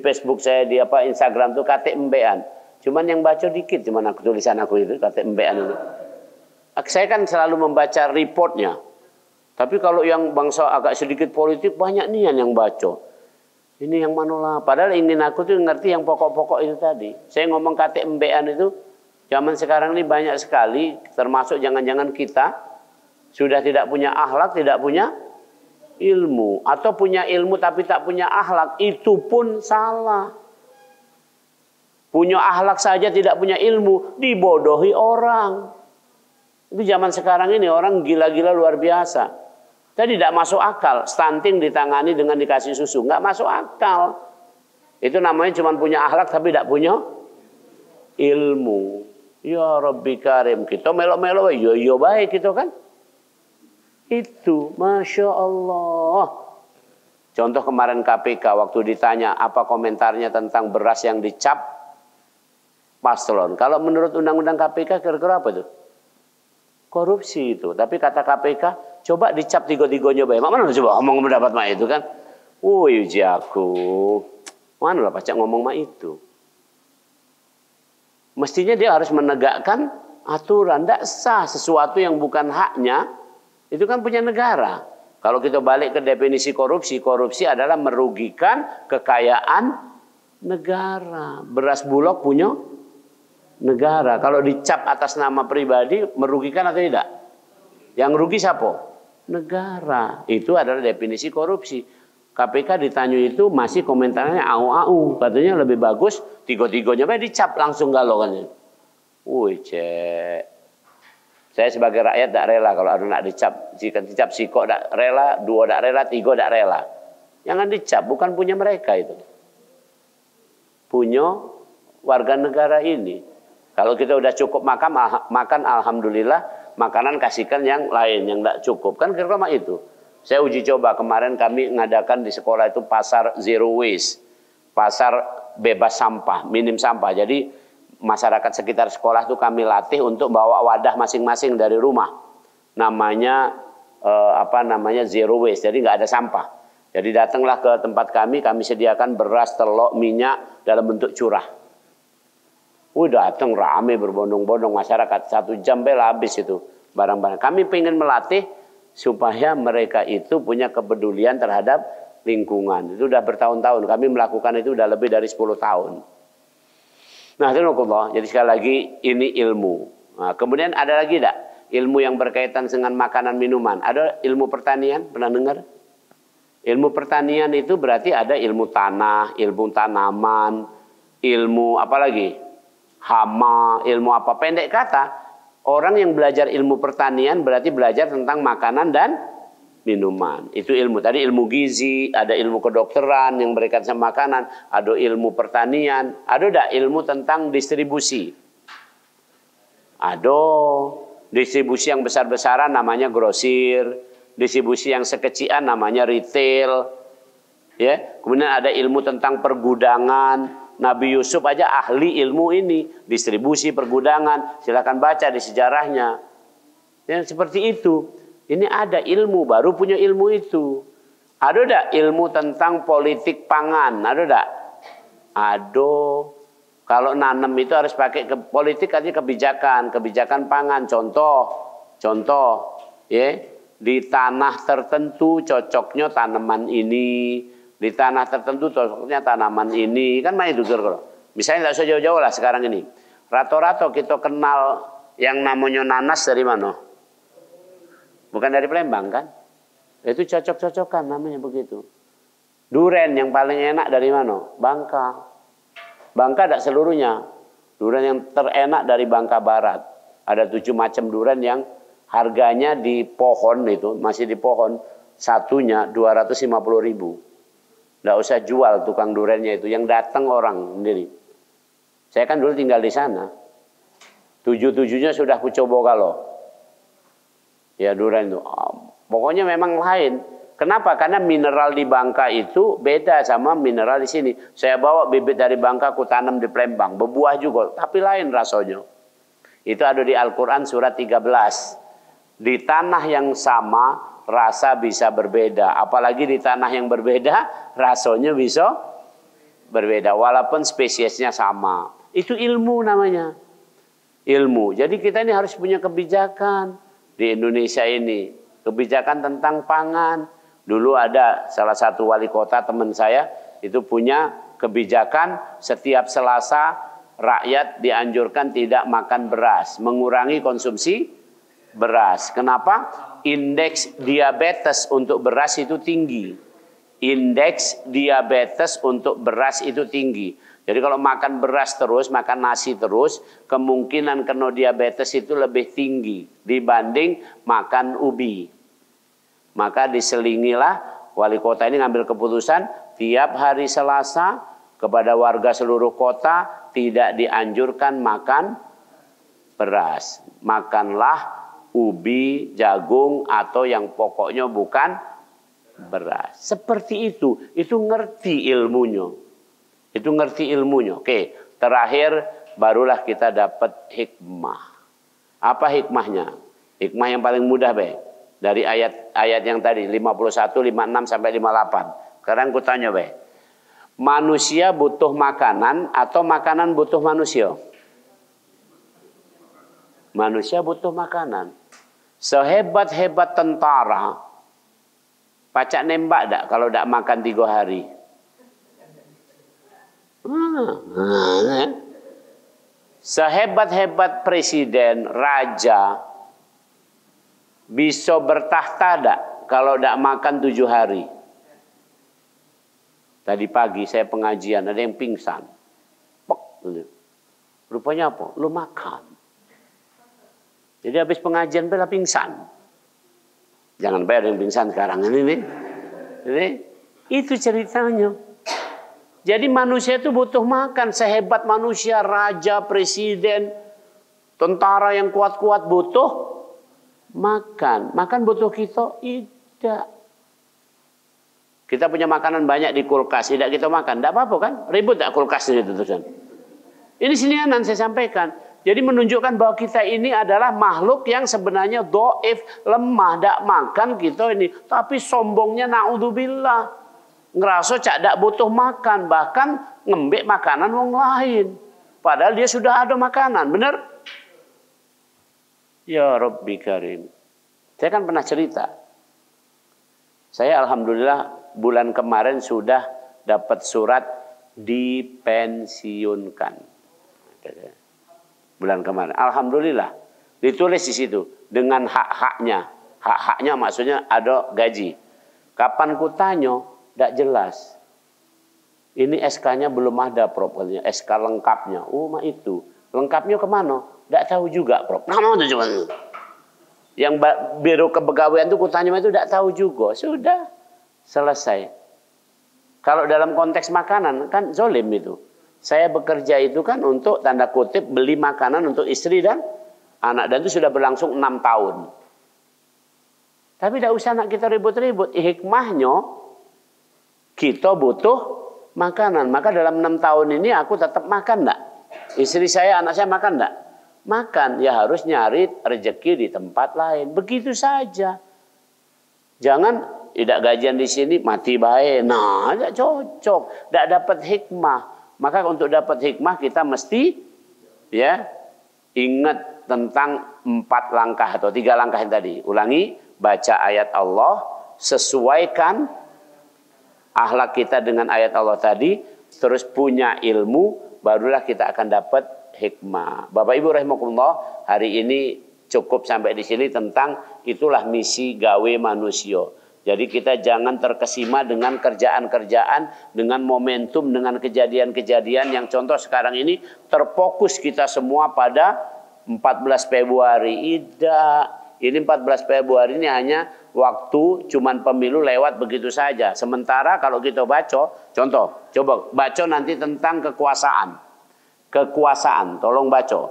Facebook saya, di Instagram tuh kata embean. Cuman yang baca dikit, cuman tulisan aku itu kata embean itu. Saya kan selalu membaca reportnya. Tapi kalau yang bangsa agak sedikit politik banyak nih yang baca. Ini yang mana lah. Padahal ingin aku tuh ngerti yang pokok-pokok itu tadi. Saya ngomong kata embean itu. Zaman sekarang ini banyak sekali, termasuk jangan-jangan kita sudah tidak punya akhlak, tidak punya ilmu. Atau punya ilmu tapi tak punya akhlak, itu pun salah. Punya akhlak saja tidak punya ilmu, dibodohi orang. Itu zaman sekarang ini orang gila-gila luar biasa. Tadi tidak masuk akal, stunting ditangani dengan dikasih susu, nggak masuk akal. Itu namanya cuma punya akhlak tapi tidak punya ilmu. Ya Rabbi Karim, kita melo-melo, yo baik gitu kan. Itu, Masya Allah. Contoh kemarin KPK waktu ditanya apa komentarnya tentang beras yang dicap paslon. Kalau menurut undang-undang KPK kira-kira apa tuh? Korupsi itu. Tapi kata KPK, coba dicap tiga-tiganya baik. Mana coba ngomong mendapat mak itu kan? Woi jago. Mana lah pacak ngomong mak itu. Mestinya dia harus menegakkan aturan. Tidak sah sesuatu yang bukan haknya. Itu kan punya negara. Kalau kita balik ke definisi korupsi. Korupsi adalah merugikan kekayaan negara. Beras Bulog punya negara. Kalau dicap atas nama pribadi, merugikan atau tidak? Yang rugi siapa? Negara. Itu adalah definisi korupsi. KPK ditanya itu masih komentarnya au-au. Katanya lebih bagus tiga-tiganya dicap langsung galau kan. Wih cek. Saya sebagai rakyat tidak rela kalau ada nak dicap. Jika dicap siko tidak rela, dua tidak rela, tiga tidak rela. Jangan dicap, bukan punya mereka itu. Punya warga negara ini. Kalau kita udah cukup makan alhamdulillah, makanan kasihkan yang lain yang tidak cukup. Kan kira-kira itu. Saya uji coba kemarin kami mengadakan di sekolah itu pasar zero waste. Pasar bebas sampah, minim sampah. Jadi masyarakat sekitar sekolah itu kami latih untuk bawa wadah masing-masing dari rumah. Namanya zero waste. Jadi nggak ada sampah. Jadi datanglah ke tempat kami sediakan beras, telur, minyak dalam bentuk curah. Datang rame berbondong-bondong masyarakat 1 jam habis itu barang-barang. Kami pengen melatih supaya mereka itu punya kepedulian terhadap lingkungan. Itu sudah bertahun-tahun. Kami melakukan itu sudah lebih dari 10 tahun. Nah, jadi sekali lagi ini ilmu. Nah, kemudian ada lagi tidak? Ilmu yang berkaitan dengan makanan minuman. Ada ilmu pertanian, pernah dengar? Ilmu pertanian itu berarti ada ilmu tanah, ilmu tanaman, ilmu apa lagi? Hama, ilmu apa? Pendek kata, orang yang belajar ilmu pertanian berarti belajar tentang makanan dan minuman. Itu ilmu. Tadi ilmu gizi, ada ilmu kedokteran yang berkaitan sama makanan, ada ilmu pertanian, ada enggak ilmu tentang distribusi? Ada. Distribusi yang besar-besaran namanya grosir, distribusi yang sekecilan namanya retail. Ya, kemudian ada ilmu tentang pergudangan. Nabi Yusuf aja ahli ilmu ini, distribusi pergudangan. Silakan baca di sejarahnya. Yang seperti itu. Ini ada ilmu, baru punya ilmu itu. Ada enggak ilmu tentang politik pangan? Ada enggak? Ada. Kalau nanam itu harus pakai politik artinya kebijakan pangan. Contoh, ya, di tanah tertentu cocoknya tanaman ini, di tanah tertentu cocoknya tanaman ini, kan main itu kira-kira. Misalnya tidak usah jauh-jauh lah sekarang ini. Rato-rato kita kenal yang namanya nanas dari mana? Bukan dari Palembang kan? Itu cocok-cocokan namanya begitu. Duren yang paling enak dari mana? Bangka. Bangka tidak seluruhnya. Duren yang terenak dari Bangka Barat. Ada 7 macam duren yang harganya di pohon itu, masih di pohon, satunya 250.000. Tidak usah jual tukang durennya itu. Yang datang orang sendiri. Saya kan dulu tinggal di sana. 7-7-nya sudah kucoba kalau. Ya duren itu. Pokoknya memang lain. Kenapa? Karena mineral di Bangka itu beda sama mineral di sini. Saya bawa bibit dari Bangka, aku tanam di Palembang. Berbuah juga, tapi lain rasanya. Itu ada di Al-Quran surat 13. Di tanah yang sama, rasa bisa berbeda. Apalagi di tanah yang berbeda, rasanya bisa berbeda. Walaupun spesiesnya sama. Itu ilmu namanya. Ilmu. Jadi kita ini harus punya kebijakan di Indonesia ini. Kebijakan tentang pangan. Dulu ada salah satu wali kota teman saya itu punya kebijakan setiap Selasa rakyat dianjurkan tidak makan beras, mengurangi konsumsi beras. Kenapa? Indeks diabetes untuk beras itu tinggi. Indeks diabetes untuk beras itu tinggi. Jadi kalau makan beras terus, makan nasi terus, kemungkinan kena diabetes itu lebih tinggi dibanding makan ubi. Maka diselingilah wali kota ini ngambil keputusan tiap hari Selasa kepada warga seluruh kota tidak dianjurkan makan beras. Makanlah ubi, jagung atau yang pokoknya bukan beras. Seperti itu ngerti ilmunya. Itu ngerti ilmunya. Oke, terakhir barulah kita dapat hikmah. Apa hikmahnya? Hikmah yang paling mudah, Be. Dari ayat yang tadi 51, 56 sampai 58. Sekarang aku tanya, Be. Manusia butuh makanan atau makanan butuh manusia? Manusia butuh makanan. Sehebat-hebat tentara, pacak nembak tak kalau tak makan 3 hari? Sehebat-hebat presiden, raja, bisa bertahta tak kalau tak makan 7 hari? Tadi pagi saya pengajian, ada yang pingsan. Pok, rupanya apa? Lu makan. Jadi habis pengajian bela pingsan. Jangan bayar yang pingsan sekarang ini. Itu ceritanya. Jadi manusia itu butuh makan. Sehebat manusia, raja, presiden, tentara yang kuat-kuat butuh makan. Makan butuh kita? Tidak. Kita punya makanan banyak di kulkas, tidak kita makan. Tidak apa-apa kan? Ribut tak kulkasnya itu terusan. Ini sinianan saya sampaikan. Jadi menunjukkan bahwa kita ini adalah makhluk yang sebenarnya doif, lemah, tidak makan kita ini. Tapi sombongnya naudzubillah. Ngerasa cak tidak butuh makan. Bahkan ngembek makanan orang lain. Padahal dia sudah ada makanan. Benar? Ya Rabbi Karim. Saya kan pernah cerita. Saya alhamdulillah bulan kemarin sudah dapat surat dipensiunkan. Bulan kemarin. Alhamdulillah. Ditulis di situ. Dengan hak-haknya. Hak-haknya maksudnya ada gaji. Kapan ku tanya, tidak jelas. Ini SK-nya belum ada, Prof. SK lengkapnya. Oh, mah itu. Lengkapnya kemana? Tidak tahu juga, Prof. Nah, mau tuh cuma. Yang biro kepegawaian itu ku tanya itu tidak tahu juga. Sudah. Selesai. Kalau dalam konteks makanan, kan zolim itu. Saya bekerja itu kan untuk tanda kutip beli makanan untuk istri dan anak. Dan itu sudah berlangsung 6 tahun. Tapi tidak usah nak kita ribut-ribut. Hikmahnya kita butuh makanan. Maka dalam 6 tahun ini aku tetap makan enggak? Istri saya, anak saya makan enggak? Makan. Ya harus nyari rezeki di tempat lain. Begitu saja. Jangan tidak gajian di sini mati baik. Nah, tidak cocok. Tidak dapat hikmah. Maka untuk dapat hikmah kita mesti ya ingat tentang 4 langkah atau 3 langkah yang tadi. Ulangi, baca ayat Allah, sesuaikan akhlak kita dengan ayat Allah tadi, terus punya ilmu, barulah kita akan dapat hikmah. Bapak Ibu rahimakumullah, hari ini cukup sampai di sini tentang itulah misi gawe manusia. Jadi kita jangan terkesima dengan kerjaan-kerjaan, dengan momentum, dengan kejadian-kejadian yang contoh sekarang ini terfokus kita semua pada 14 Februari. Tidak. Ini 14 Februari ini hanya waktu cuman pemilu lewat begitu saja. Sementara kalau kita baca, contoh, coba baca nanti tentang kekuasaan. Kekuasaan, tolong baca.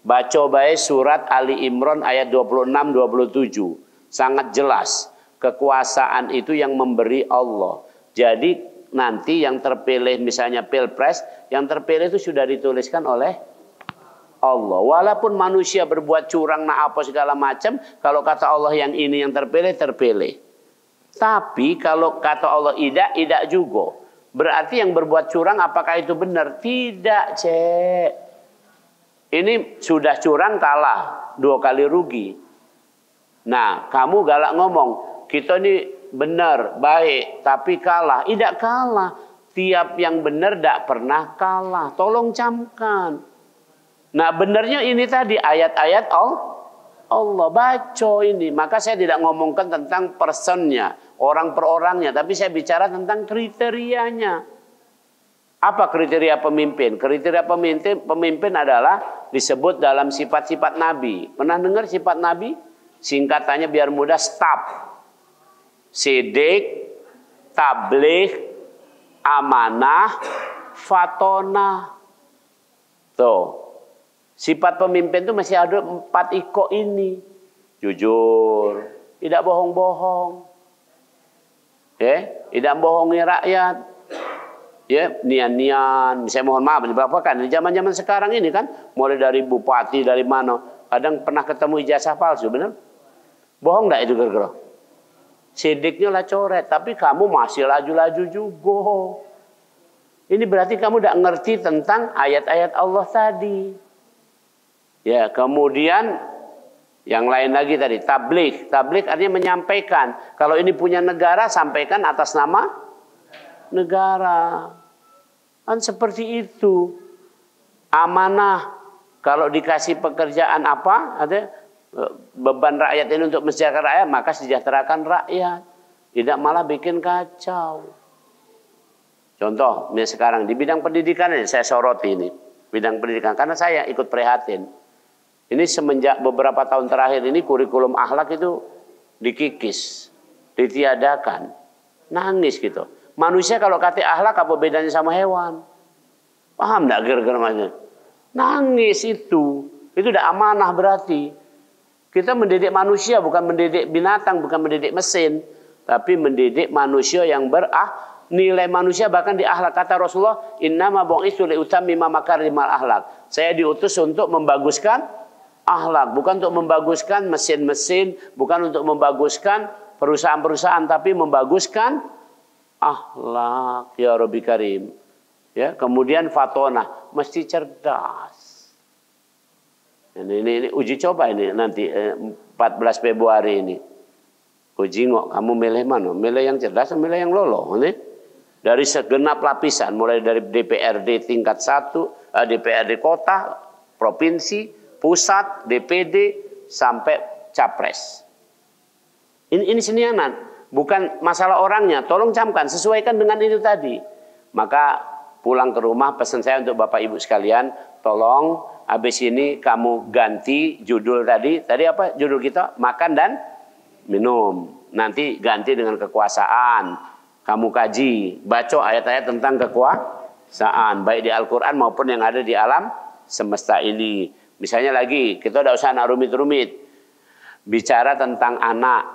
Baca baik surat Ali Imran ayat 26-27. Sangat jelas. Kekuasaan itu yang memberi Allah. Jadi nanti yang terpilih misalnya pilpres, yang terpilih itu sudah dituliskan oleh Allah. Walaupun manusia berbuat curang, nah apa segala macam, kalau kata Allah yang ini yang terpilih, terpilih. Tapi kalau kata Allah tidak juga. Berarti yang berbuat curang apakah itu benar? Tidak, cek. Ini sudah curang kalah, 2 kali rugi. Nah, kamu galak ngomong, kita ini benar, baik, tapi kalah. Tidak kalah. Tiap yang benar tidak pernah kalah. Tolong camkan. Nah, benarnya ini tadi ayat-ayat Allah. Baca ini. Maka saya tidak ngomongkan tentang personnya, orang per orangnya. Tapi saya bicara tentang kriterianya. Apa kriteria pemimpin? Kriteria pemimpin adalah disebut dalam sifat-sifat Nabi. Pernah dengar sifat Nabi? Singkatannya biar mudah, STAB. Sidik, tabligh, amanah, fatonah. Tuh. Sifat pemimpin itu masih ada 4 iko ini. Jujur, tidak bohong-bohong. Tidak bohongi rakyat. Nian-nian. Saya mohon maaf, kan di zaman-zaman sekarang ini kan, mulai dari bupati, dari mana, kadang pernah ketemu ijazah palsu, benar? Bohong enggak itu kira-kira? Sidiknya lah coret, tapi kamu masih laju-laju juga. Ini berarti kamu tidak ngerti tentang ayat-ayat Allah tadi. Ya, kemudian yang lain lagi tadi, tabligh. Tabligh artinya menyampaikan. Kalau ini punya negara, sampaikan atas nama negara. Kan seperti itu. Amanah. Kalau dikasih pekerjaan apa? Ada beban rakyat ini untuk mensejahterakan rakyat, maka sejahterakan rakyat. Tidak malah bikin kacau. Contoh, misalnya sekarang di bidang pendidikan ini saya soroti ini. Bidang pendidikan, karena saya ikut prihatin. Ini semenjak beberapa tahun terakhir ini kurikulum akhlak itu dikikis, ditiadakan. Nangis gitu. Manusia kalau kata akhlak apa bedanya sama hewan? Paham enggak kira-kira maksudnya? Nangis itu. Itu udah amanah berarti. Kita mendidik manusia bukan mendidik binatang, bukan mendidik mesin, tapi mendidik manusia yang nilai manusia bahkan di akhlak. Kata Rasulullah, "Innama bu'itsu liutammima makarimal akhlak." Saya diutus untuk membaguskan akhlak, bukan untuk membaguskan mesin-mesin, bukan untuk membaguskan perusahaan-perusahaan, tapi membaguskan akhlak. Ya Rabbi Karim. Ya, kemudian fatonah, mesti cerdas. Ini uji coba ini nanti 14 Februari ini. Uji kamu milih mana? Milih yang cerdas atau milih yang lolo? Ini dari segenap lapisan, mulai dari DPRD tingkat 1, DPRD kota, provinsi, pusat, DPD, sampai capres. Ini senianan, bukan masalah orangnya. Tolong camkan, sesuaikan dengan itu tadi. Maka pulang ke rumah pesan saya untuk Bapak Ibu sekalian, tolong habis ini kamu ganti judul tadi apa judul kita? Makan dan minum. Nanti ganti dengan kekuasaan. Kamu kaji, baca ayat-ayat tentang kekuasaan, baik di Al-Quran maupun yang ada di alam semesta ini. Misalnya lagi, kita tidak usah rumit-rumit. Bicara tentang anak.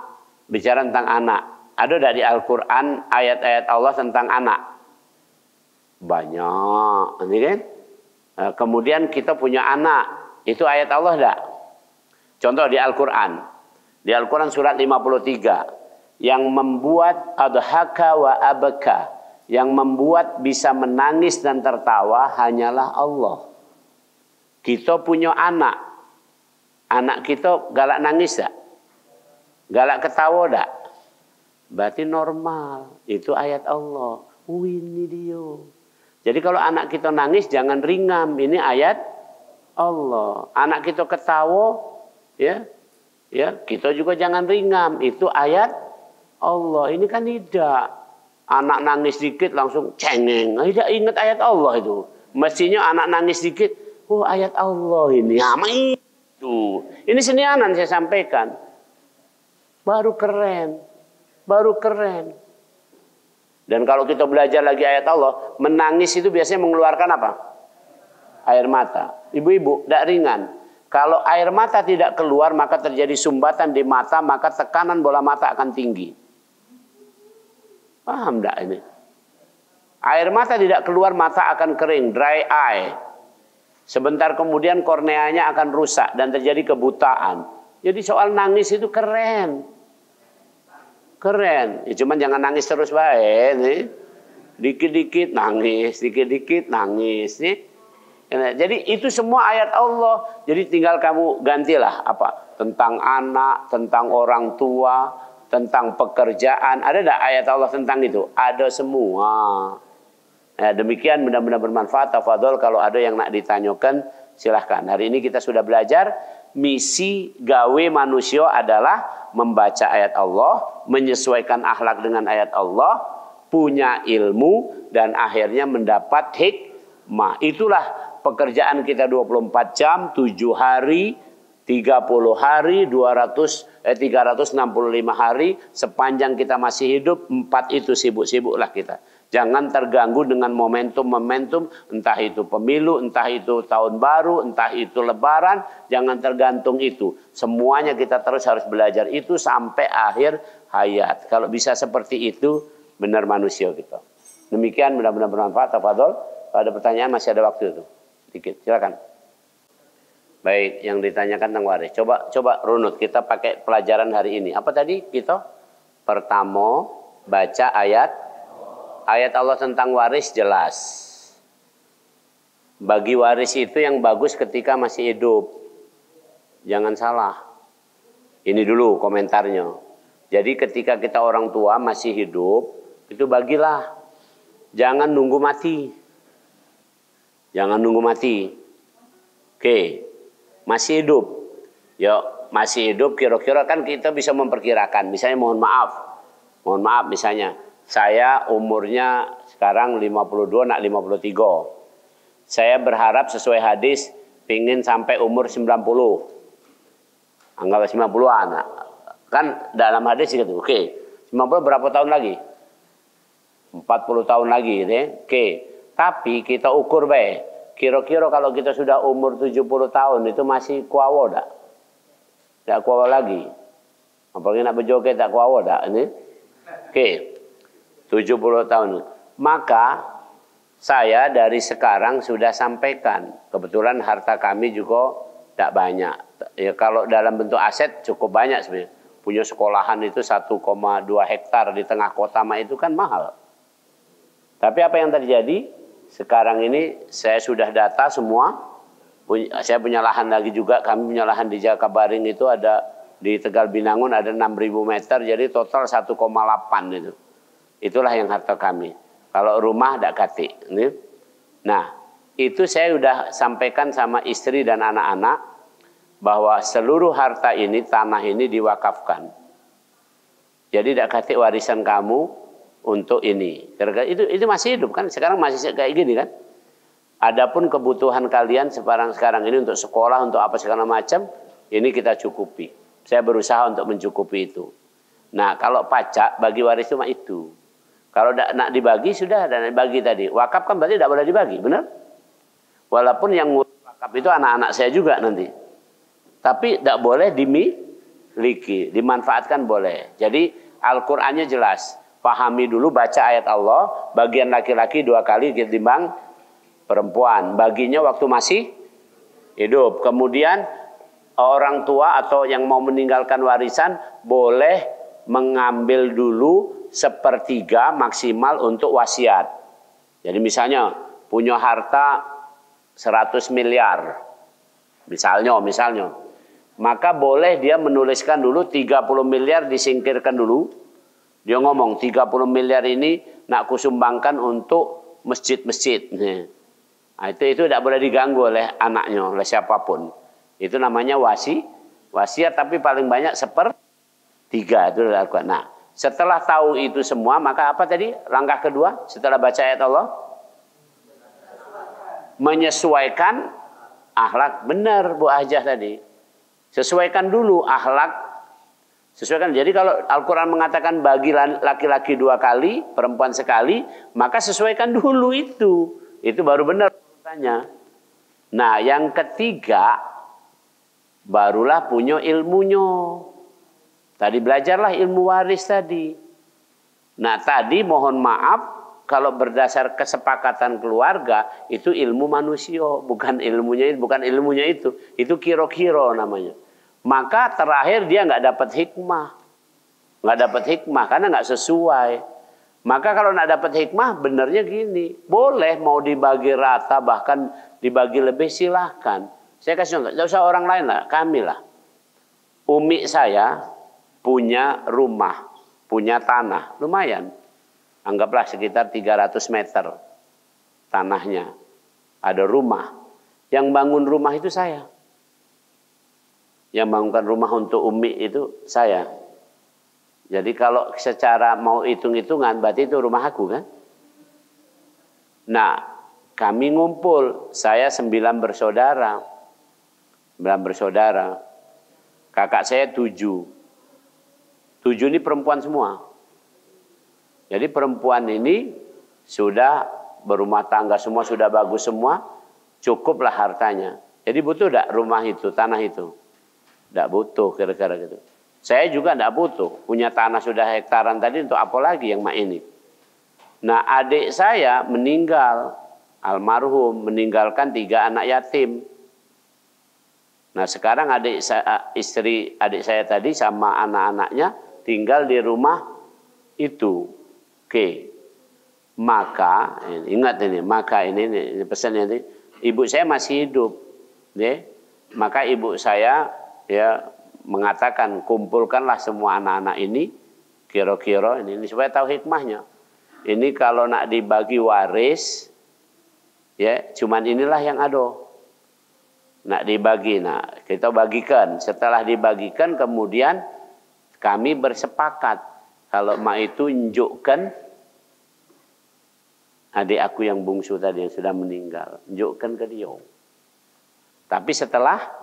Ada dari Al-Quran ayat-ayat Allah tentang anak. Banyak, ini kan? Kemudian kita punya anak, itu ayat Allah enggak? Contoh di Al-Quran. Di Al-Quran surat 53. Yang membuat adhaka wa abaka. Yang membuat bisa menangis dan tertawa hanyalah Allah. Kita punya anak. Anak kita galak nangis enggak? Galak ketawa enggak? Berarti normal. Itu ayat Allah. Ini dia. Jadi kalau anak kita nangis jangan ringam, ini ayat Allah. Anak kita ketawa, ya kita juga jangan ringam, itu ayat Allah. Ini kan tidak. Anak nangis dikit langsung cengeng. Tidak ingat ayat Allah itu. Mestinya anak nangis dikit, oh ayat Allah ini. Ama itu. Ini senianan saya sampaikan. Baru keren. Baru keren. Dan kalau kita belajar lagi ayat Allah, menangis itu biasanya mengeluarkan apa? Air mata. Ibu-ibu, tidak ringan. Kalau air mata tidak keluar, maka terjadi sumbatan di mata, maka tekanan bola mata akan tinggi. Paham tidak ini? Air mata tidak keluar, mata akan kering, dry eye. Sebentar kemudian korneanya akan rusak dan terjadi kebutaan. Jadi soal nangis itu keren. Keren. Ya, cuman jangan nangis terus baik nih. Dikit-dikit nangis, dikit-dikit nangis nih. Jadi itu semua ayat Allah. Jadi tinggal kamu gantilah apa? Tentang anak, tentang orang tua, tentang pekerjaan. Ada enggak ayat Allah tentang itu? Ada semua. Ya, demikian benar-benar bermanfaat. Tafadhol, kalau ada yang nak ditanyakan silahkan. Hari ini kita sudah belajar misi gawe manusia adalah membaca ayat Allah, menyesuaikan akhlak dengan ayat Allah, punya ilmu, dan akhirnya mendapat hikmah. Itulah pekerjaan kita 24 jam, 7 hari, 30 hari, 365 hari, sepanjang kita masih hidup, 4 itu sibuk-sibuklah kita. Jangan terganggu dengan momentum-momentum, entah itu pemilu, entah itu tahun baru, entah itu lebaran, jangan tergantung itu. Semuanya kita terus harus belajar itu sampai akhir hayat. Kalau bisa seperti itu, benar manusia kita. Demikian, benar-benar bermanfaat. Tafadhol. Kalau ada pertanyaan, masih ada waktu itu. Sedikit, silakan. Baik, yang ditanyakan tentang waris. Coba runut, kita pakai pelajaran hari ini. Apa tadi kita? Pertama, baca ayat Allah tentang waris jelas. Bagi waris itu yang bagus ketika masih hidup. Jangan salah. Ini dulu komentarnya. Jadi ketika kita orang tua masih hidup, itu bagilah. Jangan nunggu mati. Jangan nunggu mati. Oke. Masih hidup. Ya, masih hidup kira-kira kan kita bisa memperkirakan. Misalnya mohon maaf misalnya. Saya umurnya sekarang 52, nak 53. Saya berharap sesuai hadis pingin sampai umur 90. Anggap 90-an. Kan dalam hadis gitu. Oke. 90 berapa tahun lagi? 40 tahun lagi gitu ya. Oke. Tapi kita ukur baik. Kira-kira kalau kita sudah umur 70 tahun itu masih kuawo tak? Tak kuawo lagi. Apalagi nak berjoget tak kuawo tak? Ini. Oke. 70 tahun. Maka saya dari sekarang sudah sampaikan. Kebetulan harta kami juga tidak banyak. Ya, kalau dalam bentuk aset cukup banyak sebenarnya. Punya sekolahan itu 1,2 hektar di tengah kota mah itu kan mahal. Tapi apa yang terjadi? Sekarang ini saya sudah data semua. Saya punya lahan lagi juga. Kami punya lahan di Jakabaring itu ada di Tegal Binangun ada 6.000 meter. Jadi total 1,8 itu. Itulah yang harta kami. Kalau rumah tidak kati. Nah, itu saya sudah sampaikan sama istri dan anak-anak bahwa seluruh harta ini, tanah ini diwakafkan. Jadi tidak kati warisan kamu untuk ini. Itu masih hidup kan? Sekarang masih kayak gini kan? Adapun kebutuhan kalian sekarang ini untuk sekolah, untuk apa segala macam, ini kita cukupi. Saya berusaha untuk mencukupi itu. Nah, kalau pajak bagi waris cuma itu. Kalau nak dibagi sudah dan dibagi tadi. Wakaf kan berarti tidak boleh dibagi, benar? Walaupun yang ngurus wakaf itu anak-anak saya juga nanti. Tapi tidak boleh dimiliki, dimanfaatkan boleh. Jadi Al-Qur'annya jelas. Pahami dulu, baca ayat Allah, bagian laki-laki 2 kali ketimbang perempuan. Baginya waktu masih hidup. Kemudian orang tua atau yang mau meninggalkan warisan boleh mengambil dulu 1/3 maksimal untuk wasiat. Jadi misalnya punya harta 100 miliar. Misalnya. Maka boleh dia menuliskan dulu 30 miliar disingkirkan dulu. Dia ngomong 30 miliar ini nak kusumbangkan untuk masjid-masjid. Nah, itu tidak boleh diganggu oleh anaknya, oleh siapapun. Itu namanya wasiat, tapi paling banyak 1/3 itu adalah Al-Quran. Nah, setelah tahu itu semua, maka apa tadi? Langkah kedua setelah baca ayat Allah? Menyesuaikan akhlak. Benar Bu Hajah tadi. Sesuaikan dulu akhlak. Sesuaikan. Jadi kalau Al-Quran mengatakan bagi laki-laki 2 kali, perempuan sekali, maka sesuaikan dulu itu. Itu baru benar urutannya. Nah, yang ketiga, barulah punya ilmunya. Tadi belajarlah ilmu waris tadi. Nah, tadi mohon maaf, kalau berdasar kesepakatan keluarga, itu ilmu manusia, bukan ilmunya itu. Itu kiro-kiro namanya. Maka terakhir dia nggak dapat hikmah. Nggak dapat hikmah karena nggak sesuai. Maka kalau nggak dapat hikmah, benernya gini. Boleh mau dibagi rata, bahkan dibagi lebih, silahkan. Saya kasih contoh, nggak usah orang lain lah, kami lah. Umi saya punya rumah, punya tanah, lumayan. Anggaplah sekitar 300 meter tanahnya. Ada rumah. Yang bangun rumah itu saya. Yang bangunkan rumah untuk Umi itu saya. Jadi kalau secara mau hitung-hitungan, berarti itu rumah aku kan? Nah, kami ngumpul. Saya 9 bersaudara. 9 bersaudara. Kakak saya 7. 7 ini perempuan semua. Jadi perempuan ini sudah berumah tangga semua, sudah bagus semua. Cukuplah hartanya. Jadi butuh tidak rumah itu, tanah itu? Tidak butuh kira-kira gitu. Saya juga tidak butuh. Punya tanah sudah hektaran tadi untuk apa lagi yang mak ini. Nah adik saya meninggal. Almarhum meninggalkan 3 anak yatim. Nah sekarang adik saya tadi sama anak-anaknya tinggal di rumah itu. Oke. Maka, ingat ini, maka ini pesannya ini. Ibu saya masih hidup. Ya. Maka ibu saya ya mengatakan kumpulkanlah semua anak-anak ini kira-kira ini supaya tahu hikmahnya. Ini kalau nak dibagi waris ya cuman inilah yang ada. Nak dibagi, nah kita bagikan. Setelah dibagikan kemudian kami bersepakat kalau mak itu unjukkan adik aku yang bungsu tadi yang sudah meninggal, unjukkan ke dia. Tapi setelah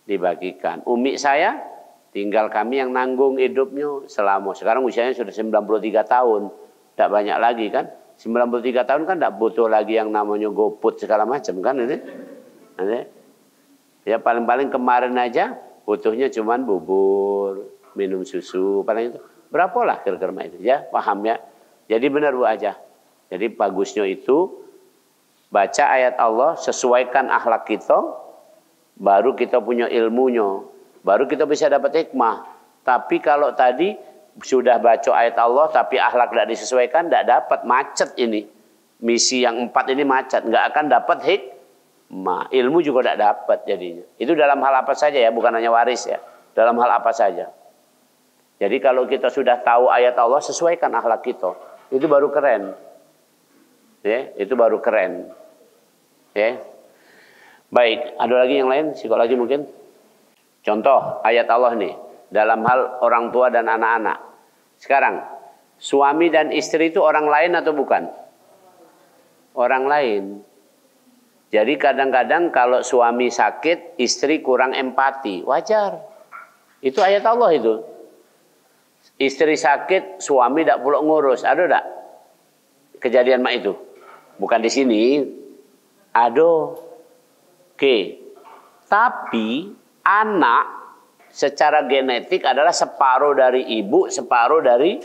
dibagikan. Umi saya tinggal kami yang nanggung hidupnya selama. Sekarang usianya sudah 93 tahun. Tidak banyak lagi kan. 93 tahun kan tidak butuh lagi yang namanya GoFood segala macam kan ini. Ya paling-paling kemarin aja butuhnya cuman bubur, minum susu, paling itu. Berapa lah kira-kira itu ya, paham ya. Jadi benar Bu aja. Jadi bagusnya itu baca ayat Allah, sesuaikan akhlak kita. Baru kita punya ilmunya, baru kita bisa dapat hikmah. Tapi kalau tadi sudah baca ayat Allah tapi akhlak tidak disesuaikan, tidak dapat, macet ini. Misi yang 4 ini macet, nggak akan dapat hikmah. Ilmu juga tidak dapat jadinya. Itu dalam hal apa saja ya, bukan hanya waris ya. Dalam hal apa saja. Jadi kalau kita sudah tahu ayat Allah, sesuaikan akhlak kita. Itu baru keren. Ya, itu baru keren. Ya. Baik, ada lagi yang lain? Psikologi mungkin? Contoh ayat Allah nih. Dalam hal orang tua dan anak-anak. Sekarang, suami dan istri itu orang lain atau bukan? Orang lain. Jadi kadang-kadang kalau suami sakit, istri kurang empati. Wajar. Itu ayat Allah itu. Istri sakit, suami tidak perlu ngurus. Ada tidak? Kejadian mak itu? Bukan di sini. Ada. Oke, tapi anak secara genetik adalah separuh dari ibu, separuh dari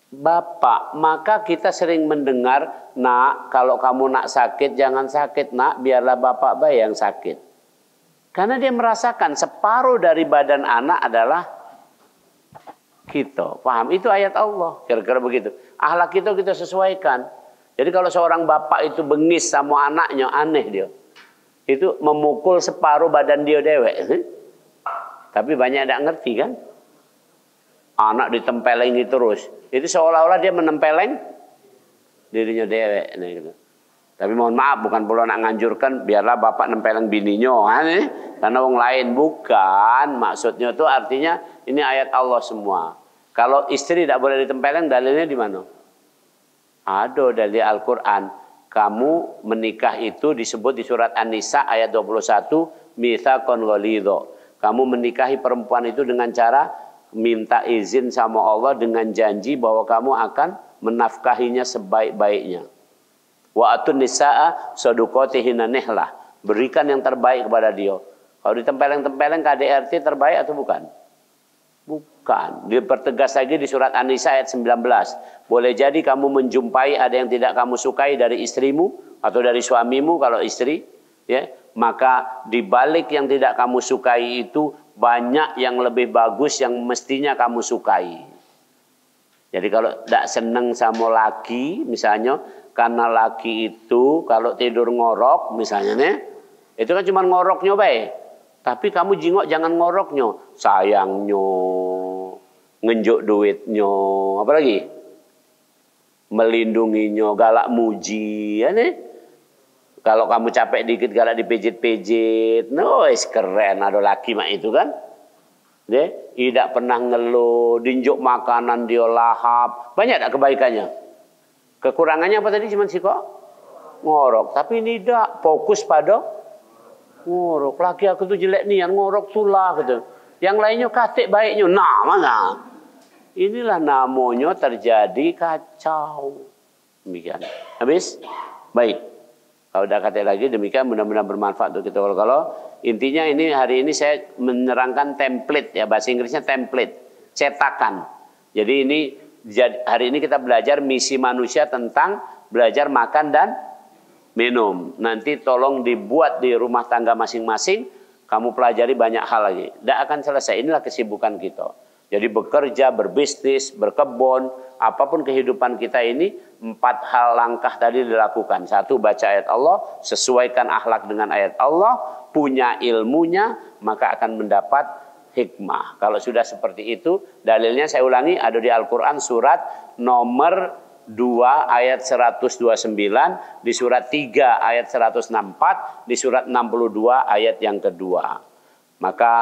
bapak. Maka kita sering mendengar, nak kalau kamu nak sakit jangan sakit nak, biarlah bapak bayi yang sakit. Karena dia merasakan separuh dari badan anak adalah kita. Paham? Itu ayat Allah, kira-kira begitu. Akhlak kita sesuaikan. Jadi kalau seorang bapak itu bengis sama anaknya, aneh dia. Itu memukul separuh badan dia dewek. Tapi banyak yang tidak ngerti kan. Anak ditempelengi terus. Itu seolah-olah dia menempeleng dirinya dewek. Gitu. Tapi mohon maaf, bukan perlu nak nganjurkan biarlah bapak nempeleng bininya. Karena orang lain. Bukan. Maksudnya itu artinya ini ayat Allah semua. Kalau istri tidak boleh ditempeleng, dalilnya di mana? Ada dari Al-Quran. Kamu menikah itu disebut di surat An-Nisa ayat 21, mitsaqan ghalidha. Kamu menikahi perempuan itu dengan cara minta izin sama Allah dengan janji bahwa kamu akan menafkahinya sebaik-baiknya. Wa atun nisaa saduqatihinna nihlah. Berikan yang terbaik kepada dia. Kalau ditempeleng-tempeleng KDRT terbaik atau bukan? Bukan. Dipertegas lagi di surat An-Nisa ayat 19. Boleh jadi kamu menjumpai ada yang tidak kamu sukai dari istrimu atau dari suamimu kalau istri, ya. Maka di balik yang tidak kamu sukai itu banyak yang lebih bagus yang mestinya kamu sukai. Jadi kalau tidak senang sama laki, misalnya karena laki itu kalau tidur ngorok misalnya nih, itu kan cuma ngoroknya baik. Tapi kamu jingok jangan ngoroknya, sayangnya, ngenjuk duitnya, apa lagi? Melindunginya, galak muji, ya nih. Kalau kamu capek dikit galak dipijit-pijit, no, keren ada laki mak itu kan. Deh, tidak pernah ngeluh, dinjuk makanan dia lahap, banyak tak kebaikannya. Kekurangannya apa tadi cuma sih kok ngorok, tapi ini tidak fokus pada ngorok. Laki aku tuh jelek nih, yang ngorok tulah gitu. Yang lainnya katik baiknya. Nah, mana? Inilah namanya terjadi kacau. Demikian. Habis? Baik. Kalau udah katik lagi demikian mudah-mudahan bermanfaat untuk kita. Kalau intinya ini hari ini saya menerangkan template ya, bahasa Inggrisnya template, cetakan. Jadi ini hari ini kita belajar misi manusia tentang belajar makan dan minum. Nanti tolong dibuat di rumah tangga masing-masing. Kamu pelajari banyak hal lagi. Tidak akan selesai. Inilah kesibukan kita. Jadi bekerja, berbisnis, berkebun, apapun kehidupan kita ini, 4 hal langkah tadi dilakukan. 1, baca ayat Allah, sesuaikan akhlak dengan ayat Allah, punya ilmunya, maka akan mendapat hikmah. Kalau sudah seperti itu, dalilnya saya ulangi, ada di Al-Quran surat nomor 2 ayat 129, di surat 3 ayat 164, di surat 62 ayat yang kedua. Maka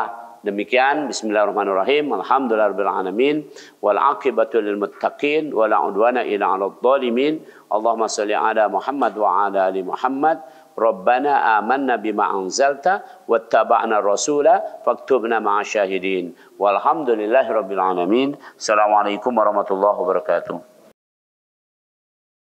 demikian, bismillahirrahmanirrahim, alhamdulillahirabbil alamin, wal aqibatu lil muttaqin, wala udwana illa 'alal zalimin. Allahumma shalli ala Muhammad wa ala ali Muhammad. Rabbana amanna bima anzalta wattaba'na rasula faktubna ma'asyahidin. Walhamdulillahirabbil alamin. Assalamualaikum warahmatullahi wabarakatuh.